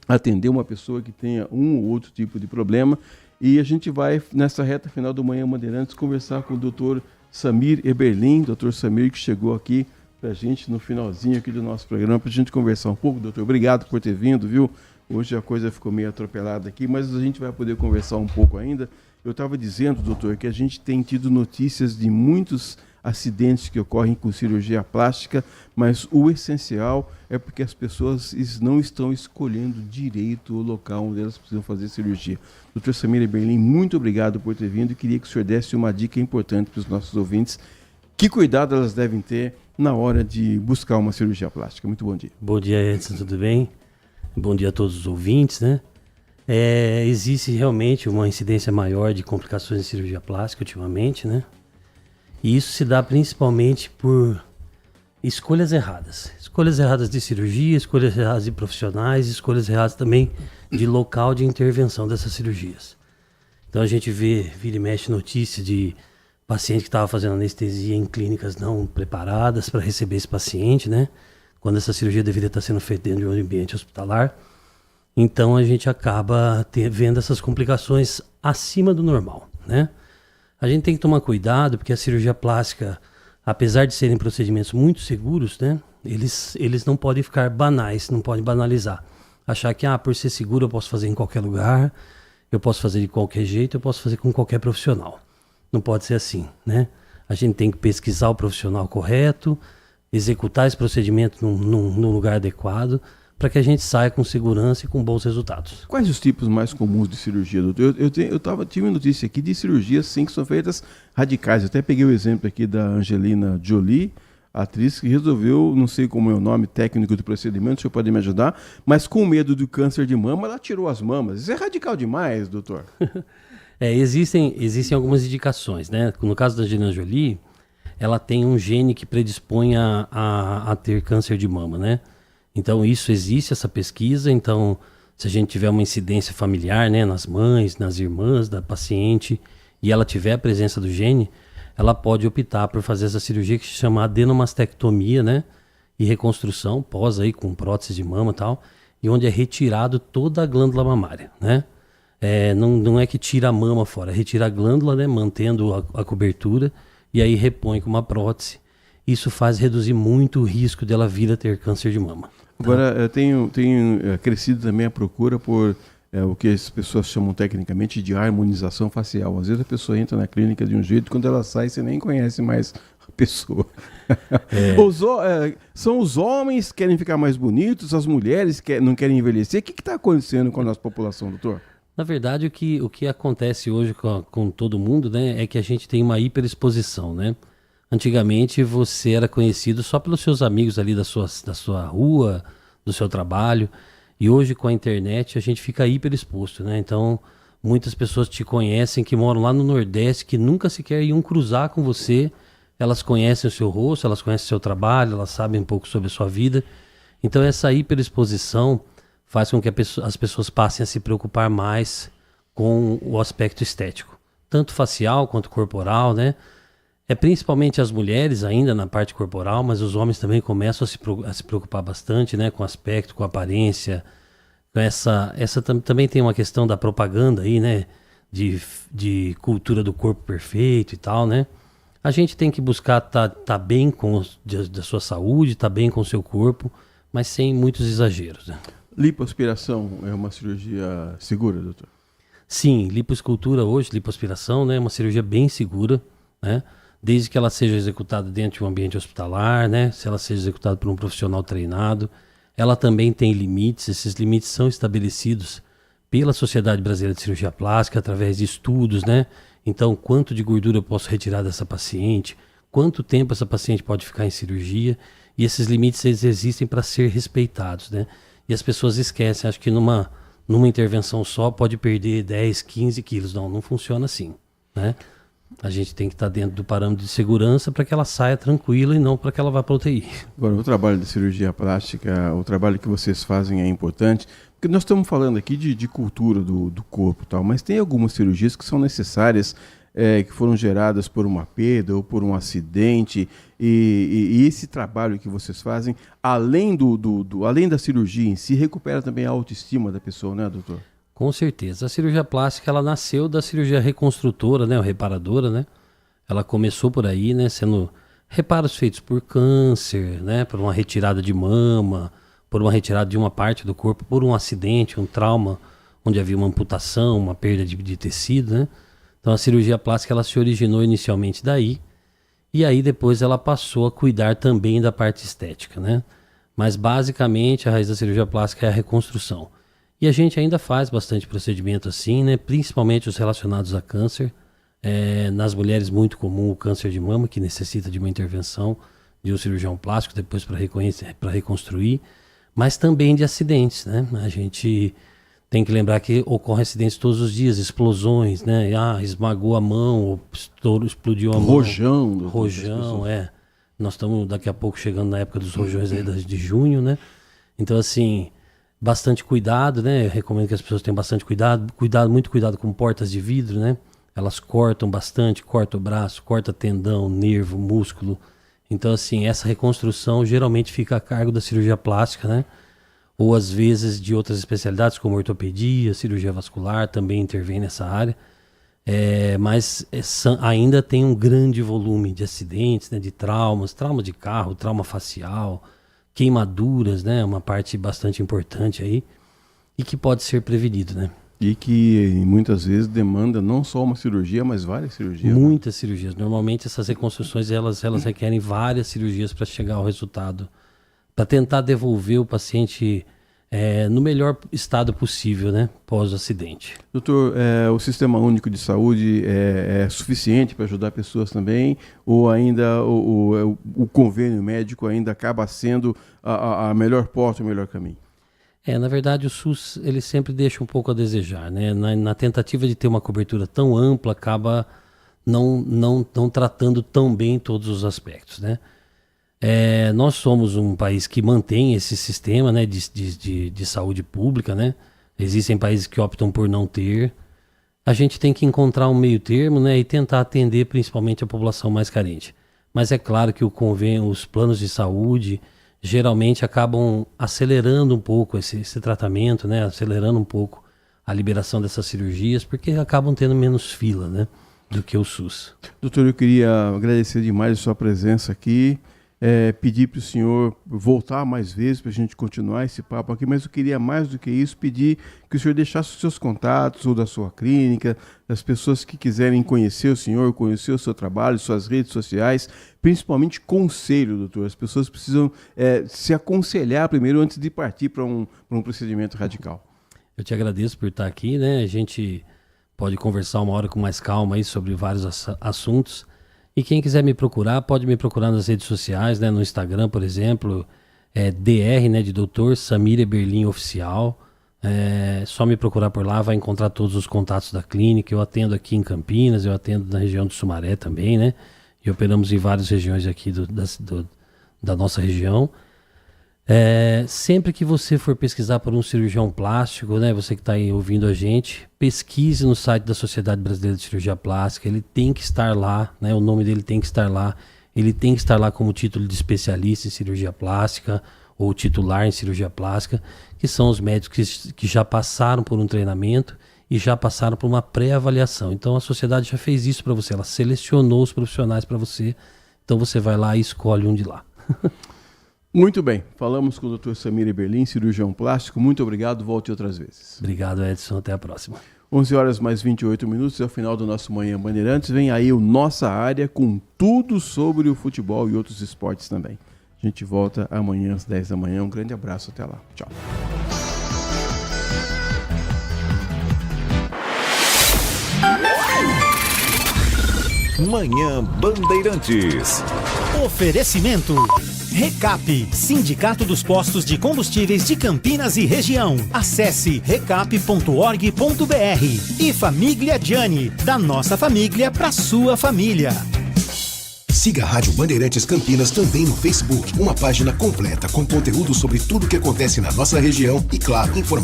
atender uma pessoa que tenha um ou outro tipo de problema. E a gente vai, nessa reta final do Manhã Bandeirantes, conversar com o Dr. Samir Eberlin, Dr. Samir, que chegou aqui para a gente no finalzinho aqui do nosso programa, para a gente conversar um pouco. Doutor, obrigado por ter vindo, viu? Hoje a coisa ficou meio atropelada aqui, mas a gente vai poder conversar um pouco ainda. Eu estava dizendo, doutor, que a gente tem tido notícias de muitos acidentes que ocorrem com cirurgia plástica, mas o essencial é porque as pessoas não estão escolhendo direito o local onde elas precisam fazer cirurgia. Doutor Samir Eberlin, muito obrigado por ter vindo e queria que o senhor desse uma dica importante para os nossos ouvintes. Que cuidado elas devem ter na hora de buscar uma cirurgia plástica? Muito bom dia. Bom dia, Edson, tudo bem? Bom dia a todos os ouvintes, né? Existe realmente uma incidência maior de complicações em cirurgia plástica ultimamente, né? E isso se dá principalmente por escolhas erradas. Escolhas erradas de cirurgia, escolhas erradas de profissionais, escolhas erradas também de local de intervenção dessas cirurgias. Então a gente vira e mexe notícia de paciente que estava fazendo anestesia em clínicas não preparadas para receber esse paciente, né? Quando essa cirurgia deveria estar sendo feita dentro de um ambiente hospitalar. Então a gente acaba vendo essas complicações acima do normal, né? A gente tem que tomar cuidado porque a cirurgia plástica, apesar de serem procedimentos muito seguros, né? Eles não podem ficar banais, não podem banalizar. Achar que por ser seguro eu posso fazer em qualquer lugar, eu posso fazer de qualquer jeito, eu posso fazer com qualquer profissional. Não pode ser assim, né? A gente tem que pesquisar o profissional correto, executar esse procedimento num lugar adequado, para que a gente saia com segurança e com bons resultados. Quais os tipos mais comuns de cirurgia, doutor? Eu tive notícia aqui de cirurgias sim, que são feitas radicais. Eu até peguei o exemplo aqui da Angelina Jolie, atriz que resolveu, não sei como é o nome técnico do procedimento, o senhor pode me ajudar, mas com medo do câncer de mama, ela tirou as mamas. Isso é radical demais, doutor. Existem algumas indicações, né? No caso da Angelina Jolie, ela tem um gene que predispõe a ter câncer de mama, né? Então isso existe, essa pesquisa. Então se a gente tiver uma incidência familiar, né, nas mães, nas irmãs da paciente, e ela tiver a presença do gene, ela pode optar por fazer essa cirurgia que se chama adenomastectomia, né, e reconstrução pós aí com prótese de mama e tal, e onde é retirado toda a glândula mamária, né? Não é que tira a mama fora, retira a glândula, né, mantendo a cobertura, e aí repõe com uma prótese. Isso faz reduzir muito o risco dela vir a ter câncer de mama. Agora, tenho crescido também a procura por o que as pessoas chamam tecnicamente de harmonização facial. Às vezes a pessoa entra na clínica de um jeito, quando ela sai você nem conhece mais a pessoa. São os homens que querem ficar mais bonitos, as mulheres que não querem envelhecer. O que está acontecendo com a nossa população, doutor? Na verdade, o que acontece hoje com todo mundo, né, é que a gente tem uma hiperexposição, né? Antigamente você era conhecido só pelos seus amigos ali da sua rua, do seu trabalho, e hoje com a internet a gente fica hiperexposto, né? Então muitas pessoas te conhecem que moram lá no Nordeste, que nunca sequer iam cruzar com você, elas conhecem o seu rosto, elas conhecem o seu trabalho, elas sabem um pouco sobre a sua vida. Então essa hiperexposição faz com que as pessoas passem a se preocupar mais com o aspecto estético, tanto facial quanto corporal, né? Principalmente as mulheres ainda na parte corporal, mas os homens também começam a se preocupar bastante, né? Com o aspecto, com a aparência. Também tem uma questão da propaganda aí, né? De cultura do corpo perfeito e tal, né? A gente tem que buscar tá bem da sua saúde, tá bem com o seu corpo, mas sem muitos exageros, né? Lipoaspiração é uma cirurgia segura, doutor? Sim, lipoescultura hoje, lipoaspiração, né? É uma cirurgia bem segura, né? Desde que ela seja executada dentro de um ambiente hospitalar, né? Se ela seja executada por um profissional treinado. Ela também tem limites, esses limites são estabelecidos pela Sociedade Brasileira de Cirurgia Plástica através de estudos, né? Então, quanto de gordura eu posso retirar dessa paciente, quanto tempo essa paciente pode ficar em cirurgia, e esses limites eles existem para ser respeitados, né? E as pessoas esquecem, acho que numa intervenção só pode perder 10, 15 quilos. Não funciona assim, né? A gente tem que estar dentro do parâmetro de segurança para que ela saia tranquila e não para que ela vá para UTI. Agora, o trabalho de cirurgia plástica, o trabalho que vocês fazem é importante, porque nós estamos falando aqui de cultura do corpo e tal, mas tem algumas cirurgias que são necessárias, que foram geradas por uma perda ou por um acidente, e esse trabalho que vocês fazem, além da cirurgia em si, recupera também a autoestima da pessoa, né, doutor? Com certeza. A cirurgia plástica, ela nasceu da cirurgia reconstrutora, né, ou reparadora, né? Ela começou por aí, né, sendo reparos feitos por câncer, né, por uma retirada de mama, por uma retirada de uma parte do corpo, por um acidente, um trauma, onde havia uma amputação, uma perda de tecido, né? Então a cirurgia plástica, ela se originou inicialmente daí, e aí depois ela passou a cuidar também da parte estética, né? Mas basicamente a raiz da cirurgia plástica é a reconstrução. E a gente ainda faz bastante procedimento assim, né? Principalmente os relacionados a câncer. Nas mulheres, muito comum o câncer de mama, que necessita de uma intervenção de um cirurgião plástico depois para reconstruir. Mas também de acidentes, né? A gente tem que lembrar que ocorrem acidentes todos os dias, explosões, né? Esmagou a mão, ou explodiu a mão. Rojão, Nós estamos daqui a pouco chegando na época dos rojões aí de junho, né? Então, assim, bastante cuidado, né? Eu recomendo que as pessoas tenham bastante cuidado, muito cuidado com portas de vidro, né? Elas cortam bastante, corta o braço, corta tendão, nervo, músculo. Então, assim, essa reconstrução geralmente fica a cargo da cirurgia plástica, né? Ou às vezes de outras especialidades, como ortopedia, cirurgia vascular, também intervém nessa área. Mas ainda tem um grande volume de acidentes, né? De traumas, trauma de carro, trauma facial, queimaduras, né? Uma parte bastante importante aí e que pode ser prevenido, né? E que muitas vezes demanda não só uma cirurgia, mas várias cirurgias. Muitas cirurgias. Normalmente essas reconstruções elas requerem várias cirurgias para chegar ao resultado, para tentar devolver o paciente no melhor estado possível, né, pós o acidente. Doutor, o Sistema Único de Saúde é suficiente para ajudar pessoas também? Ou ainda o convênio médico ainda acaba sendo a melhor porta, o melhor caminho? Na verdade o SUS ele sempre deixa um pouco a desejar, né? Na tentativa de ter uma cobertura tão ampla, acaba não tratando tão bem todos os aspectos, né? Nós somos um país que mantém esse sistema, né, de saúde pública, né? Existem países que optam por não ter. A gente tem que encontrar um meio termo, né, e tentar atender principalmente a população mais carente. Mas é claro que os planos de saúde geralmente acabam acelerando um pouco esse tratamento, né? Acelerando um pouco a liberação dessas cirurgias, porque acabam tendo menos fila, né, do que o SUS. Doutor, eu queria agradecer demais a sua presença aqui, pedir para o senhor voltar mais vezes para a gente continuar esse papo aqui, mas eu queria mais do que isso, pedir que o senhor deixasse os seus contatos ou da sua clínica, das pessoas que quiserem conhecer o senhor, conhecer o seu trabalho, suas redes sociais, principalmente conselho, doutor. As pessoas precisam se aconselhar primeiro antes de partir para um procedimento radical. Eu te agradeço por estar aqui, né? A gente pode conversar uma hora com mais calma aí sobre vários assuntos. E quem quiser me procurar, pode me procurar nas redes sociais, né? No Instagram, por exemplo, DR, né, de Dr. Samir Eberlin Oficial. Só me procurar por lá, vai encontrar todos os contatos da clínica. Eu atendo aqui em Campinas, eu atendo na região do Sumaré também, né? E operamos em várias regiões aqui da nossa região. Sempre que você for pesquisar por um cirurgião plástico, né, você que está aí ouvindo a gente, pesquise no site da Sociedade Brasileira de Cirurgia Plástica. Ele tem que estar lá, né, o nome dele tem que estar lá. Ele tem que estar lá como título de especialista em cirurgia plástica ou titular em cirurgia plástica, que são os médicos que já passaram por um treinamento e já passaram por uma pré-avaliação. Então a sociedade já fez isso para você, ela selecionou os profissionais para você, então você vai lá e escolhe um de lá. Muito bem, falamos com o Dr. Samir Eberlin, cirurgião plástico. Muito obrigado, volte outras vezes. Obrigado, Edson, até a próxima. 11 horas mais 28 minutos, é o final do nosso Manhã Bandeirantes. Vem aí o Nossa Área com tudo sobre o futebol e outros esportes também. A gente volta amanhã às 10 da manhã. Um grande abraço, até lá. Tchau. Manhã Bandeirantes. Oferecimento. Recap, Sindicato dos Postos de Combustíveis de Campinas e Região. Acesse recap.org.br. E Família Gianni, da nossa família para sua família. Siga a Rádio Bandeirantes Campinas também no Facebook. Uma página completa com conteúdo sobre tudo que acontece na nossa região e, claro, informações